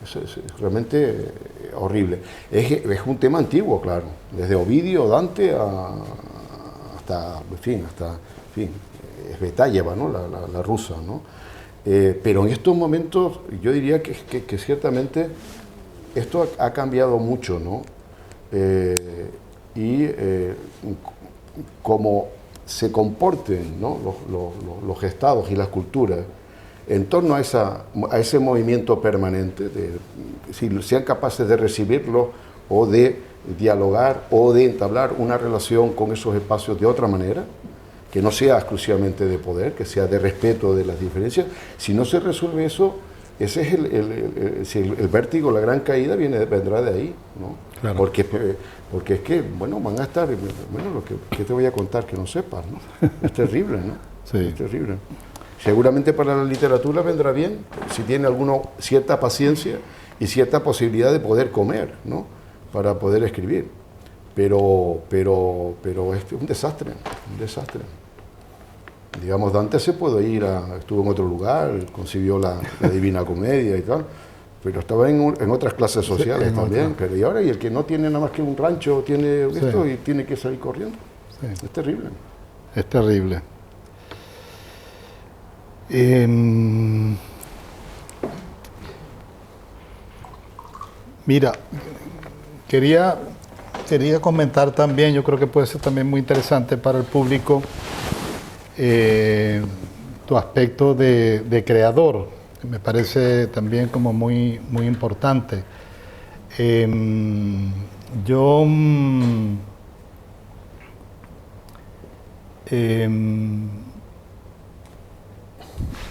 Es realmente horrible. Es un tema antiguo, claro. Desde Ovidio, Dante, hasta Svetaeva, ¿no? La rusa, ¿no? Pero en estos momentos yo diría que ciertamente esto ha cambiado mucho, ¿no? Como se comporten, ¿no? los estados y las culturas en torno a ese movimiento permanente, si sean capaces de recibirlo o de dialogar o de entablar una relación con esos espacios de otra manera, que no sea exclusivamente de poder, que sea de respeto de las diferencias. Si no se resuelve eso, ese es el vértigo, la gran caída vendrá de ahí, ¿no? Claro. Porque es que, bueno, van a estar, bueno, ¿qué te voy a contar que no sepas, ¿no? Es terrible, ¿no? Sí. Es terrible. Seguramente para la literatura vendrá bien, si tiene cierta paciencia y cierta posibilidad de poder comer, ¿no? Para poder escribir. Pero es un desastre, un desastre. Digamos, Dante se pudo ir, estuvo en otro lugar, concibió la Divina Comedia y tal, pero estaba en otras clases sociales también. Pero y ahora, y el que no tiene nada más que un rancho, tiene esto y tiene que salir corriendo. Sí. Es terrible. Es terrible. Mira, quería comentar también, yo creo que puede ser también muy interesante para el público, tu aspecto de creador, que me parece también como muy, muy importante.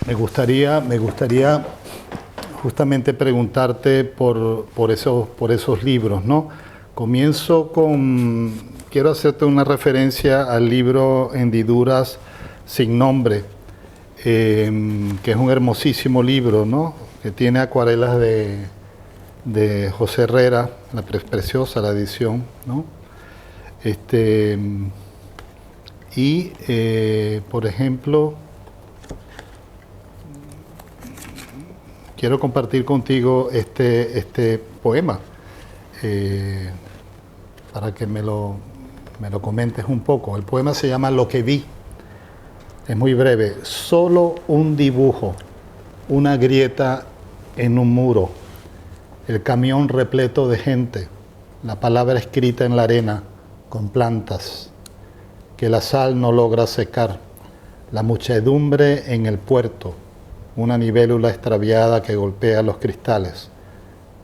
Me gustaría justamente preguntarte por esos libros, ¿no? Quiero hacerte una referencia al libro Hendiduras sin nombre, que es un hermosísimo libro, ¿no? Que tiene acuarelas de José Herrera, preciosa la edición, ¿no? Por ejemplo, quiero compartir contigo este poema para que me lo comentes un poco. El poema se llama Lo que vi. Es muy breve. Solo un dibujo, una grieta en un muro, el camión repleto de gente, la palabra escrita en la arena con plantas, que la sal no logra secar, la muchedumbre en el puerto, una libélula extraviada que golpea los cristales.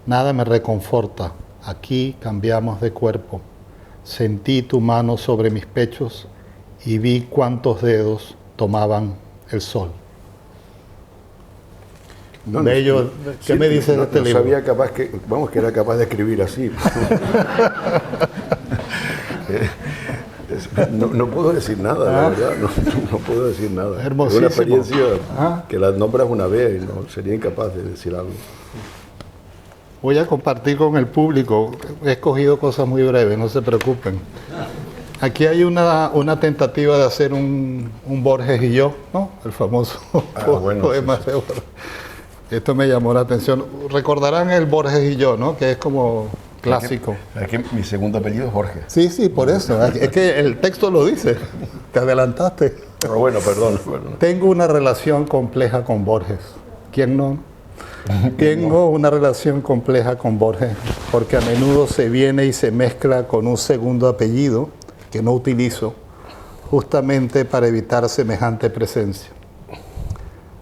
Nada me reconforta, aquí cambiamos de cuerpo. Sentí tu mano sobre mis pechos y vi cuántos dedos tomaban el sol. Bello, ¿qué me dices de este libro? Sabía que era capaz de escribir así. No puedo decir nada, la verdad, no puedo decir nada. Hermosísimo. Es una experiencia que la nombras una vez y no sería incapaz de decir algo. Voy a compartir con el público, he escogido cosas muy breves, no se preocupen. Aquí hay una tentativa de hacer un Borges y yo, ¿no? El famoso poema de Borges. Esto me llamó la atención. Recordarán el Borges y yo, ¿no? Que es como clásico. Es que mi segundo apellido es Borges. Sí, por eso. Es que el texto lo dice. Te adelantaste. Pero bueno, perdón. Tengo una relación compleja con Borges. ¿Quién no? Tengo una relación compleja con Borges porque a menudo se viene y se mezcla con un segundo apellido que no utilizo justamente para evitar semejante presencia.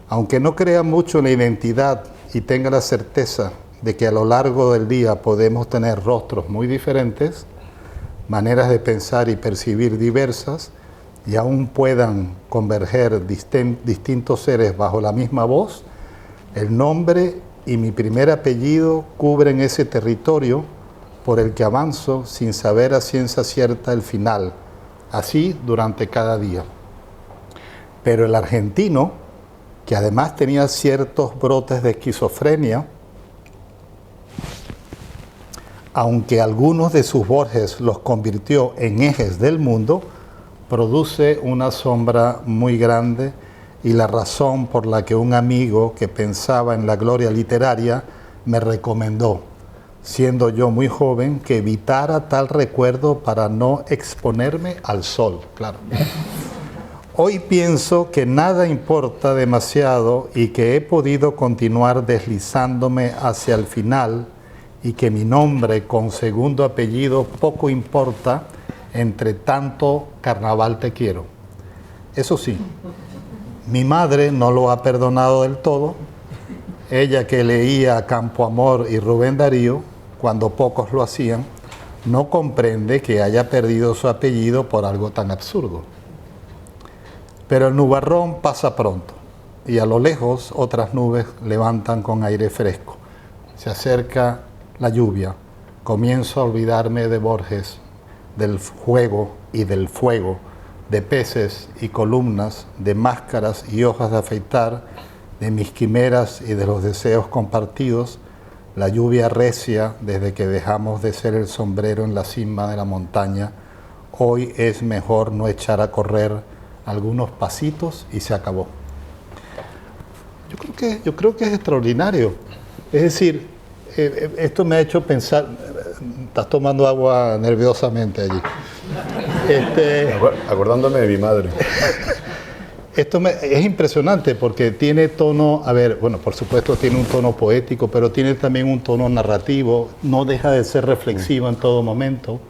Aunque no crea mucho en la identidad y tenga la certeza de que a lo largo del día podemos tener rostros muy diferentes, maneras de pensar y percibir diversas, y aún puedan converger distintos seres bajo la misma voz, el nombre y mi primer apellido cubren ese territorio por el que avanzo sin saber a ciencia cierta el final, así durante cada día. Pero el argentino, que además tenía ciertos brotes de esquizofrenia, aunque algunos de sus Borges los convirtió en ejes del mundo, produce una sombra muy grande y la razón por la que un amigo que pensaba en la gloria literaria me recomendó, siendo yo muy joven, que evitara tal recuerdo para no exponerme al sol, claro. Hoy pienso que nada importa demasiado y que he podido continuar deslizándome hacia el final y que mi nombre con segundo apellido poco importa entre tanto carnaval te quiero. Eso sí, mi madre no lo ha perdonado del todo. Ella que leía Campo Amor y Rubén Darío, cuando pocos lo hacían, no comprende que haya perdido su apellido por algo tan absurdo. Pero el nubarrón pasa pronto y a lo lejos otras nubes levantan con aire fresco. Se acerca la lluvia. Comienzo a olvidarme de Borges, del juego y del fuego, de peces y columnas, de máscaras y hojas de afeitar, de mis quimeras y de los deseos compartidos. La lluvia recia desde que dejamos de ser el sombrero en la cima de la montaña. Hoy es mejor no echar a correr algunos pasitos y se acabó. Yo creo que es extraordinario. Es decir, esto me ha hecho pensar. Estás tomando agua nerviosamente allí. Acordándome de mi madre. Es impresionante porque tiene tono, a ver, bueno, por supuesto tiene un tono poético, pero tiene también un tono narrativo, no deja de ser reflexivo en todo momento.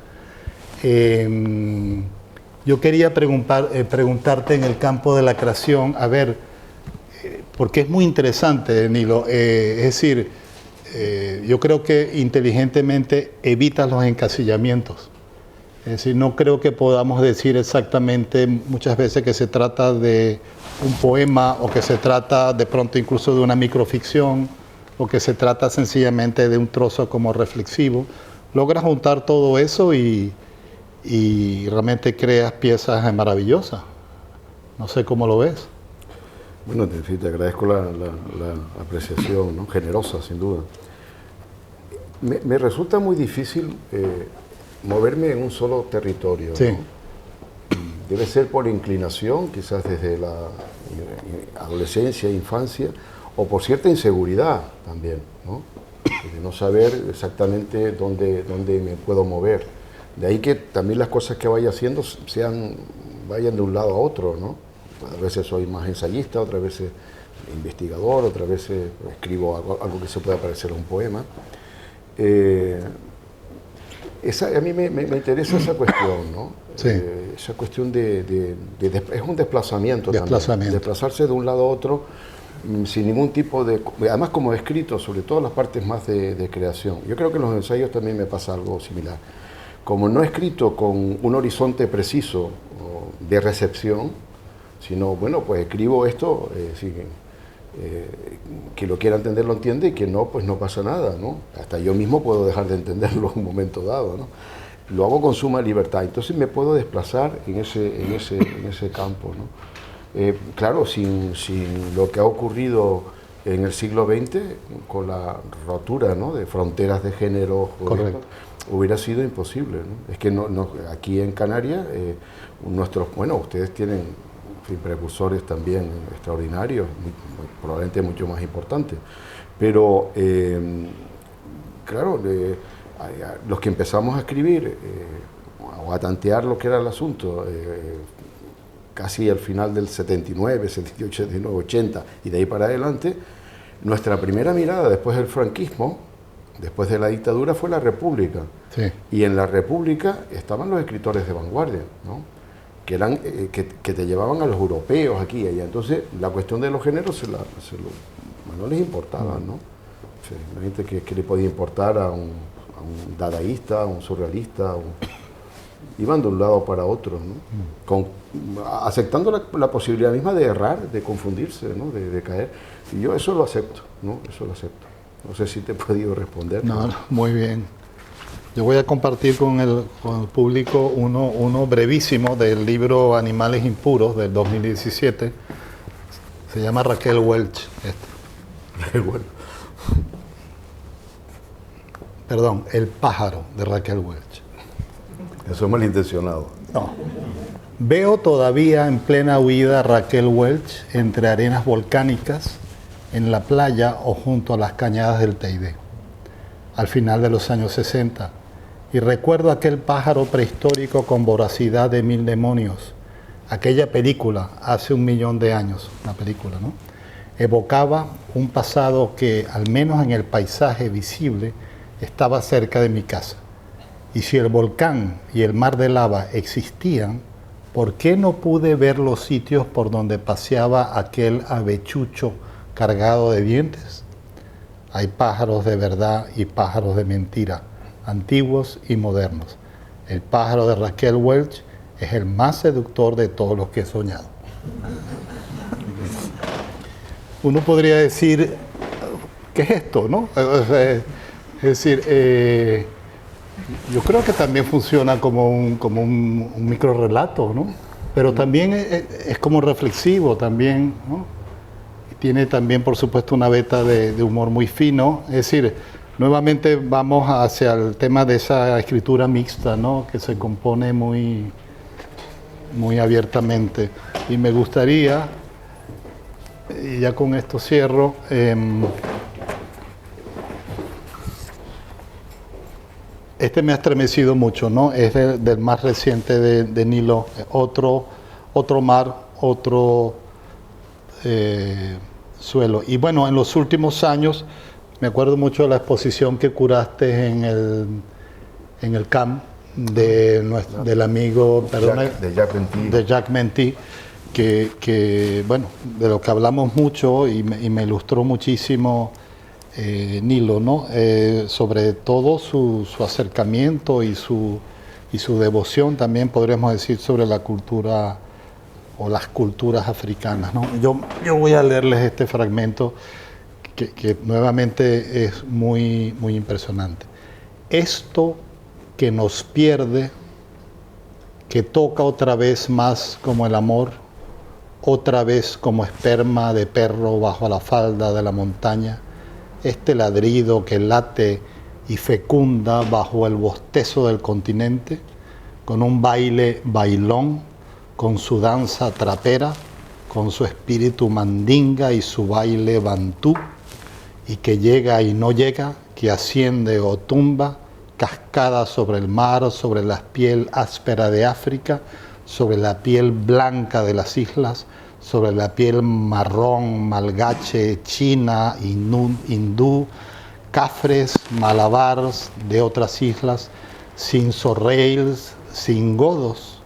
Yo quería preguntarte en el campo de la creación, a ver, porque es muy interesante, Nilo, es decir, yo creo que inteligentemente evitas los encasillamientos. Es decir, no creo que podamos decir exactamente muchas veces que se trata de un poema o que se trata de pronto incluso de una microficción o que se trata sencillamente de un trozo como reflexivo. Logras juntar todo eso y realmente creas piezas maravillosas. No sé cómo lo ves. Bueno, te agradezco la apreciación, ¿no? Generosa, sin duda. Me resulta muy difícil moverme en un solo territorio. Sí. ¿No? Debe ser por inclinación, quizás desde la adolescencia, infancia, o por cierta inseguridad también, ¿no? De no saber exactamente dónde me puedo mover. De ahí que también las cosas que vaya haciendo vayan de un lado a otro, ¿no? A veces soy más ensayista, otras veces investigador, otras veces escribo algo que se pueda parecer a un poema. A mí me interesa esa cuestión, ¿no? Sí. Esa cuestión es un desplazamiento también. Desplazarse de un lado a otro sin ningún tipo de... Además, como he escrito, sobre todo las partes más de creación. Yo creo que en los ensayos también me pasa algo similar. Como no he escrito con un horizonte preciso de recepción, sino, bueno, pues escribo esto, que lo quiera entender lo entiende y que no, pues no pasa nada, ¿no? Hasta yo mismo puedo dejar de entenderlo en un momento dado, ¿no? Lo hago con suma libertad, entonces me puedo desplazar en ese campo, ¿no? Claro, sin lo que ha ocurrido en el siglo XX, con la rotura, ¿no?, de fronteras de género, hubiera sido imposible, ¿no? Es que aquí en Canarias, ustedes tienen precursores también extraordinarios, probablemente mucho más importantes, pero claro, los que empezamos a escribir o a tantear lo que era el asunto casi al final del 79, 78, 79, 80 y de ahí para adelante, nuestra primera mirada después del franquismo, después de la dictadura, fue la República. Sí. Y en la República estaban los escritores de vanguardia, ¿no?, que eran que te llevaban a los europeos aquí y allá. Entonces, la cuestión de los géneros no les importaba, ¿no? O sea, la gente que le podía importar a un dadaísta, a un surrealista, iban de un lado para otro, ¿no? Aceptando la posibilidad misma de errar, de confundirse, ¿no?, de caer. Y yo eso lo acepto, ¿no? Eso lo acepto. No sé si te he podido responder. No, muy bien. Yo voy a compartir con el público uno brevísimo del libro Animales Impuros del 2017. Se llama Raquel Welch. Bueno. Perdón, El pájaro de Raquel Welch. Eso es malintencionado. No. Veo todavía en plena huida a Raquel Welch entre arenas volcánicas, en la playa o junto a las cañadas del Teide, al final de los años 60. Y recuerdo aquel pájaro prehistórico con voracidad de 1000 demonios. Aquella película, hace 1 millón de años, una película, ¿no? Evocaba un pasado que, al menos en el paisaje visible, estaba cerca de mi casa. Y si el volcán y el mar de lava existían, ¿por qué no pude ver los sitios por donde paseaba aquel avechucho cargado de dientes? Hay pájaros de verdad y pájaros de mentira, antiguos y modernos. El pájaro de Raquel Welch es el más seductor de todos los que he soñado. Uno podría decir, ¿qué es esto, no? Es decir, yo creo que también funciona como un microrrelato, ¿no? Pero también es como reflexivo también, ¿no? Tiene también, por supuesto, una veta de humor muy fino. Es decir, nuevamente vamos hacia el tema de esa escritura mixta, ¿no? Que se compone muy abiertamente. Y me gustaría, y ya con esto cierro, este me ha estremecido mucho, ¿no? Es del más reciente de Nilo, otro mar, otro suelo. Y bueno, en los últimos años, me acuerdo mucho de la exposición que curaste en el CAM del amigo, perdón, de Jacques Menty, que bueno, de lo que hablamos mucho y me ilustró muchísimo Nilo, ¿no? Sobre todo su acercamiento y su devoción, también podríamos decir, sobre la cultura o las culturas africanas, ¿no? Yo voy a leerles este fragmento que nuevamente es muy impresionante. Esto que nos pierde, que toca otra vez más como el amor, otra vez como esperma de perro bajo la falda de la montaña, este ladrido que late y fecunda bajo el bostezo del continente, con un baile bailón, con su danza trapera, con su espíritu mandinga y su baile bantú, y que llega y no llega, que asciende o tumba, cascada sobre el mar, sobre la piel áspera de África, sobre la piel blanca de las islas, sobre la piel marrón, malgache, china, hindú, cafres, malabars de otras islas, sin sorreils, sin godos,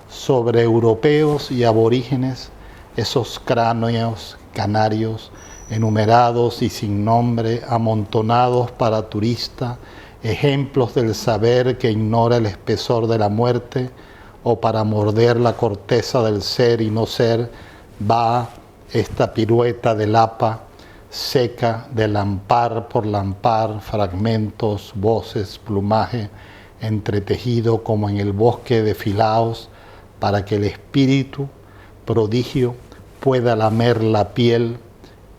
sobre europeos y aborígenes, esos cráneos canarios, enumerados y sin nombre, amontonados para turista, ejemplos del saber que ignora el espesor de la muerte, o para morder la corteza del ser y no ser, va esta pirueta de lapa, seca de lampar por lampar, fragmentos, voces, plumaje, entretejido como en el bosque de Filaos, para que el espíritu, prodigio, pueda lamer la piel,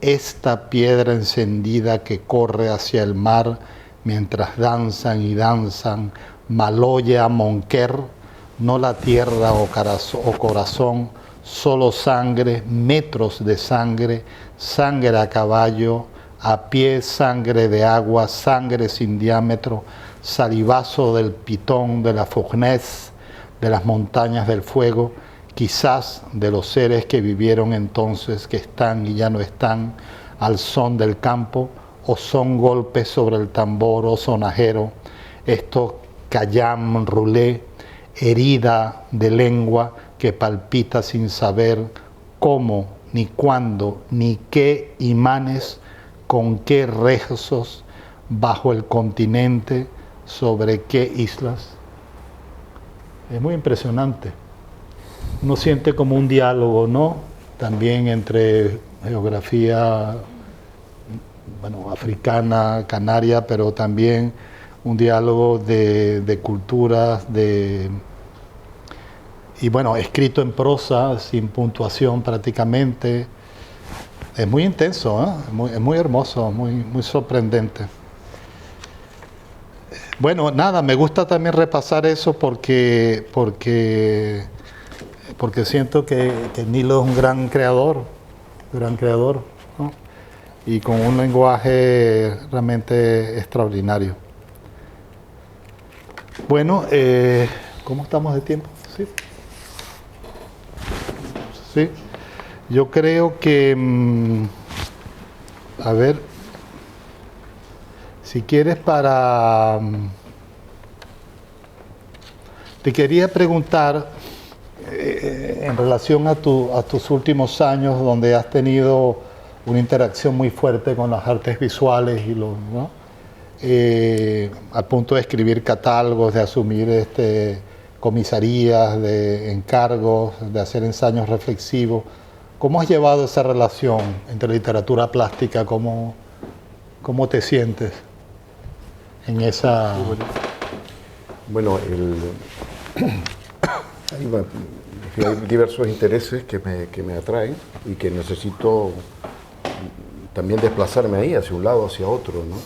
esta piedra encendida que corre hacia el mar, mientras danzan y danzan, Maloya Monquer, no la tierra o corazón, solo sangre, metros de sangre, sangre a caballo, a pie sangre de agua, sangre sin diámetro, salivazo del pitón, de la Fournaise, de las montañas del fuego, quizás de los seres que vivieron entonces, que están y ya no están, al son del campo, o son golpes sobre el tambor o sonajero, estos callam roulé, herida de lengua que palpita sin saber cómo, ni cuándo, ni qué imanes, con qué rezos, bajo el continente, sobre qué islas. Es muy impresionante. Uno siente como un diálogo, ¿no? También entre geografía, bueno, africana, canaria, pero también un diálogo de culturas, y bueno, escrito en prosa, sin puntuación prácticamente. Es muy intenso, ¿eh? Es muy hermoso, muy sorprendente. Bueno, nada, me gusta también repasar eso porque siento que Nilo es un gran creador, ¿no? Y con un lenguaje realmente extraordinario. Bueno, ¿cómo estamos de tiempo? Sí. Sí. Yo creo que, a ver, si quieres te quería preguntar en relación a tus últimos años donde has tenido una interacción muy fuerte con las artes visuales y ¿no? Al punto de escribir catálogos, de asumir comisarías, de encargos, de hacer ensayos reflexivos. ¿Cómo has llevado esa relación entre literatura plástica? ¿Cómo te sientes en esa...? Bueno, hay diversos intereses que me atraen y que necesito también desplazarme ahí, hacia un lado, hacia otro, ¿no?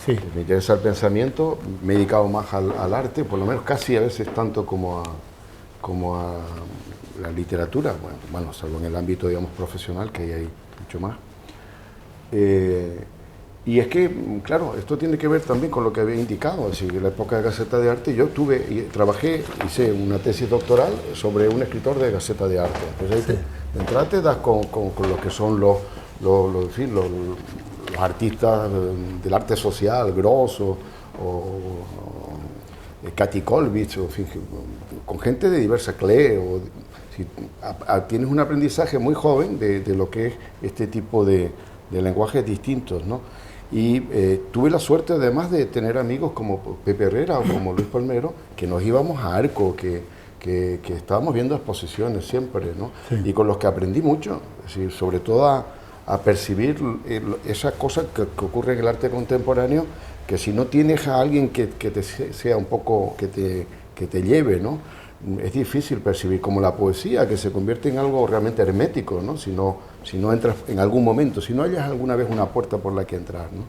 Sí. Me interesa el pensamiento, me he dedicado más al arte, por lo menos casi a veces tanto como a la literatura, bueno, salvo en el ámbito, digamos, profesional, que ahí hay mucho más. Y es que, claro, esto tiene que ver también con lo que había indicado, es decir, en la época de Gaceta de Arte yo hice una tesis doctoral sobre un escritor de Gaceta de Arte. Entonces ahí de entrada te das con lo que son los artistas del arte social, Gross o Katy Kolbitz, en fin, con gente de diversa Klee. Tienes un aprendizaje muy joven de lo que es este tipo de lenguajes distintos, ¿no? Y tuve la suerte además de tener amigos como Pepe Herrera o como Luis Palmero, que nos íbamos a Arco, que estábamos viendo exposiciones siempre, ¿no? Sí. Y con los que aprendí mucho, es decir, sobre todo a percibir esa cosa que ocurre en el arte contemporáneo, que si no tienes a alguien que te sea un poco, que te lleve, ¿no? Es difícil percibir, como la poesía, que se convierte en algo realmente hermético, ¿no? Si no entras en algún momento, si no hayas alguna vez una puerta por la que entrar, ¿no?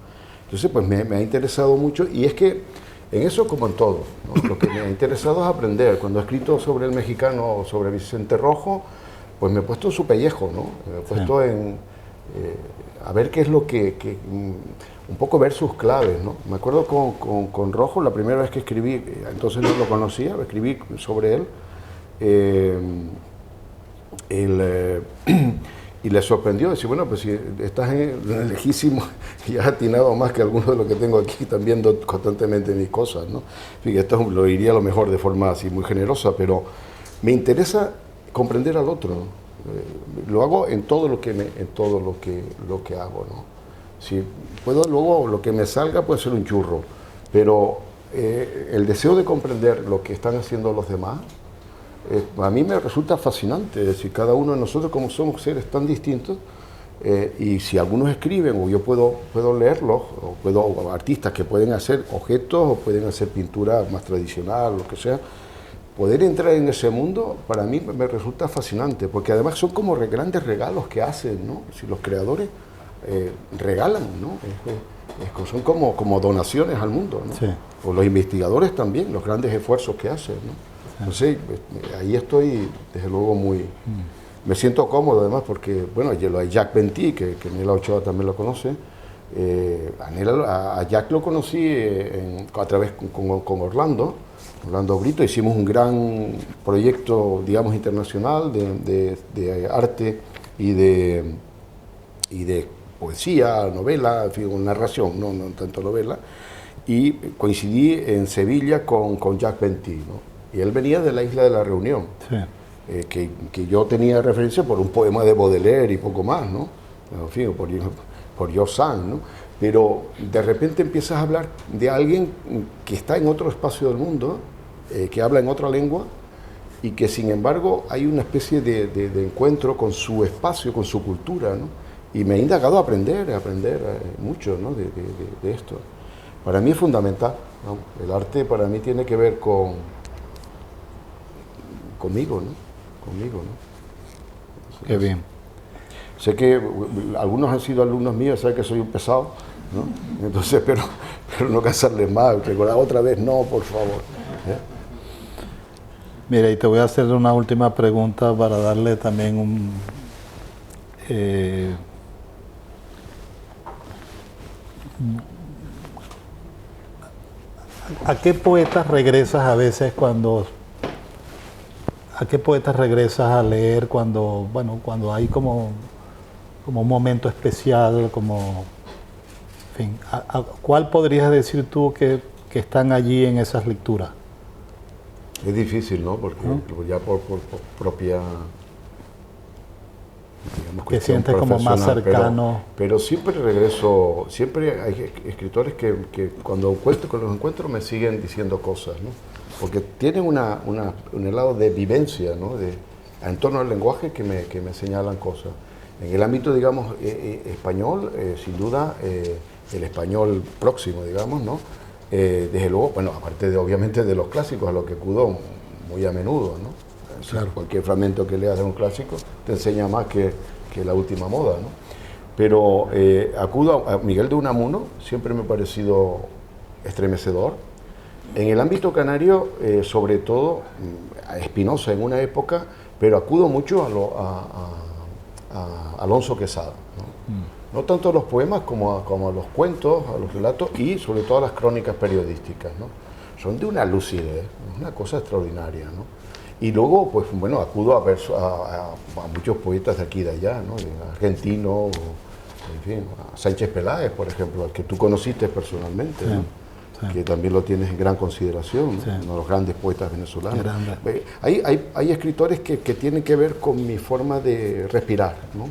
Entonces, pues me ha interesado mucho, y es que en eso como en todo, ¿no? Lo que me ha interesado es aprender. Cuando he escrito sobre el mexicano, sobre Vicente Rojo, pues me he puesto en su pellejo, ¿no? Me he puesto a ver qué es lo que un poco ver sus claves, ¿no? Me acuerdo con Rojo, la primera vez que escribí, entonces no lo conocía, escribí sobre él, y le sorprendió, decir, bueno, pues si estás en el lejísimo y has atinado más que algunos de los que tengo aquí, están viendo constantemente mis cosas, ¿no? Fíjate, esto lo diría a lo mejor de forma así muy generosa, pero me interesa comprender al otro, ¿no? Lo hago en todo lo que hago, ¿no? Si puedo, luego lo que me salga puede ser un churro, pero el deseo de comprender lo que están haciendo los demás, a mí me resulta fascinante. Es decir, cada uno de nosotros, como somos seres tan distintos, y si algunos escriben o yo puedo leerlos, o artistas que pueden hacer objetos o pueden hacer pintura más tradicional, lo que sea, poder entrar en ese mundo para mí me resulta fascinante, porque además son como grandes regalos que hacen, ¿no? Si los creadores regalan, ¿no? Son como donaciones al mundo, ¿no? Sí. O los investigadores también, los grandes esfuerzos que hacen, ¿no? Sí. Entonces, ahí estoy, desde luego, me siento cómodo además, porque, bueno, lo de Jack Benty, que Nela Ochoa también lo conoce. A Jack lo conocí a través con Orlando Brito. Hicimos un gran proyecto, digamos, internacional de arte y de poesía, novela, en fin, narración, no tanto novela, y coincidí en Sevilla con Jack Benty, ¿no? Y él venía de la isla de la Reunión, sí. Que yo tenía referencia por un poema de Baudelaire y poco más, ¿no? En fin, por George Sand, ¿no? Pero de repente empiezas a hablar de alguien que está en otro espacio del mundo, que habla en otra lengua, y que sin embargo hay una especie de encuentro con su espacio, con su cultura, ¿no? Y me he indagado a aprender mucho, ¿no? de esto. Para mí es fundamental, ¿no? El arte para mí tiene que ver conmigo, ¿no? Conmigo, ¿no? Entonces, qué bien. Sé que algunos han sido alumnos míos, saben que soy un pesado, ¿no? Entonces, espero no cansarles más, recordar otra vez, no, por favor. Mira, y te voy a hacer una última pregunta para darle también un... ¿a qué poetas regresas a veces cuando... ¿A qué poetas regresas a leer cuando, bueno, cuando hay como un momento especial, como... En fin, ¿a cuál podrías decir tú que están allí en esas lecturas? Es difícil, ¿no? Porque ya por propia... digamos, Que sientes como más cercano. Pero siempre regreso, siempre hay escritores que cuando los encuentro me siguen diciendo cosas, ¿no? Porque tienen un lado de vivencia, ¿no? En torno al lenguaje que me señalan cosas. En el ámbito, digamos, español, sin duda, el español próximo, digamos, ¿no? Desde luego, bueno, aparte obviamente de los clásicos a los que acudo muy a menudo, ¿no? Claro. Cualquier fragmento que leas de un clásico te enseña más que la última moda, ¿no? Pero acudo a Miguel de Unamuno, siempre me ha parecido estremecedor. En el ámbito canario, sobre todo, a Espinosa en una época, pero acudo mucho a Alonso Quesada, ¿no? No tanto a los poemas como a los cuentos, a los relatos y sobre todo a las crónicas periodísticas, ¿no? Son de una lucidez, una cosa extraordinaria, ¿no? Y luego, pues bueno, acudo a muchos poetas de aquí y de allá, ¿no? Argentinos, en fin, a Sánchez Peláez, por ejemplo, al que tú conociste personalmente, sí, ¿no? Sí. Que también lo tienes en gran consideración, sí, uno de los grandes poetas venezolanos. Hay escritores que tienen que ver con mi forma de respirar, ¿no?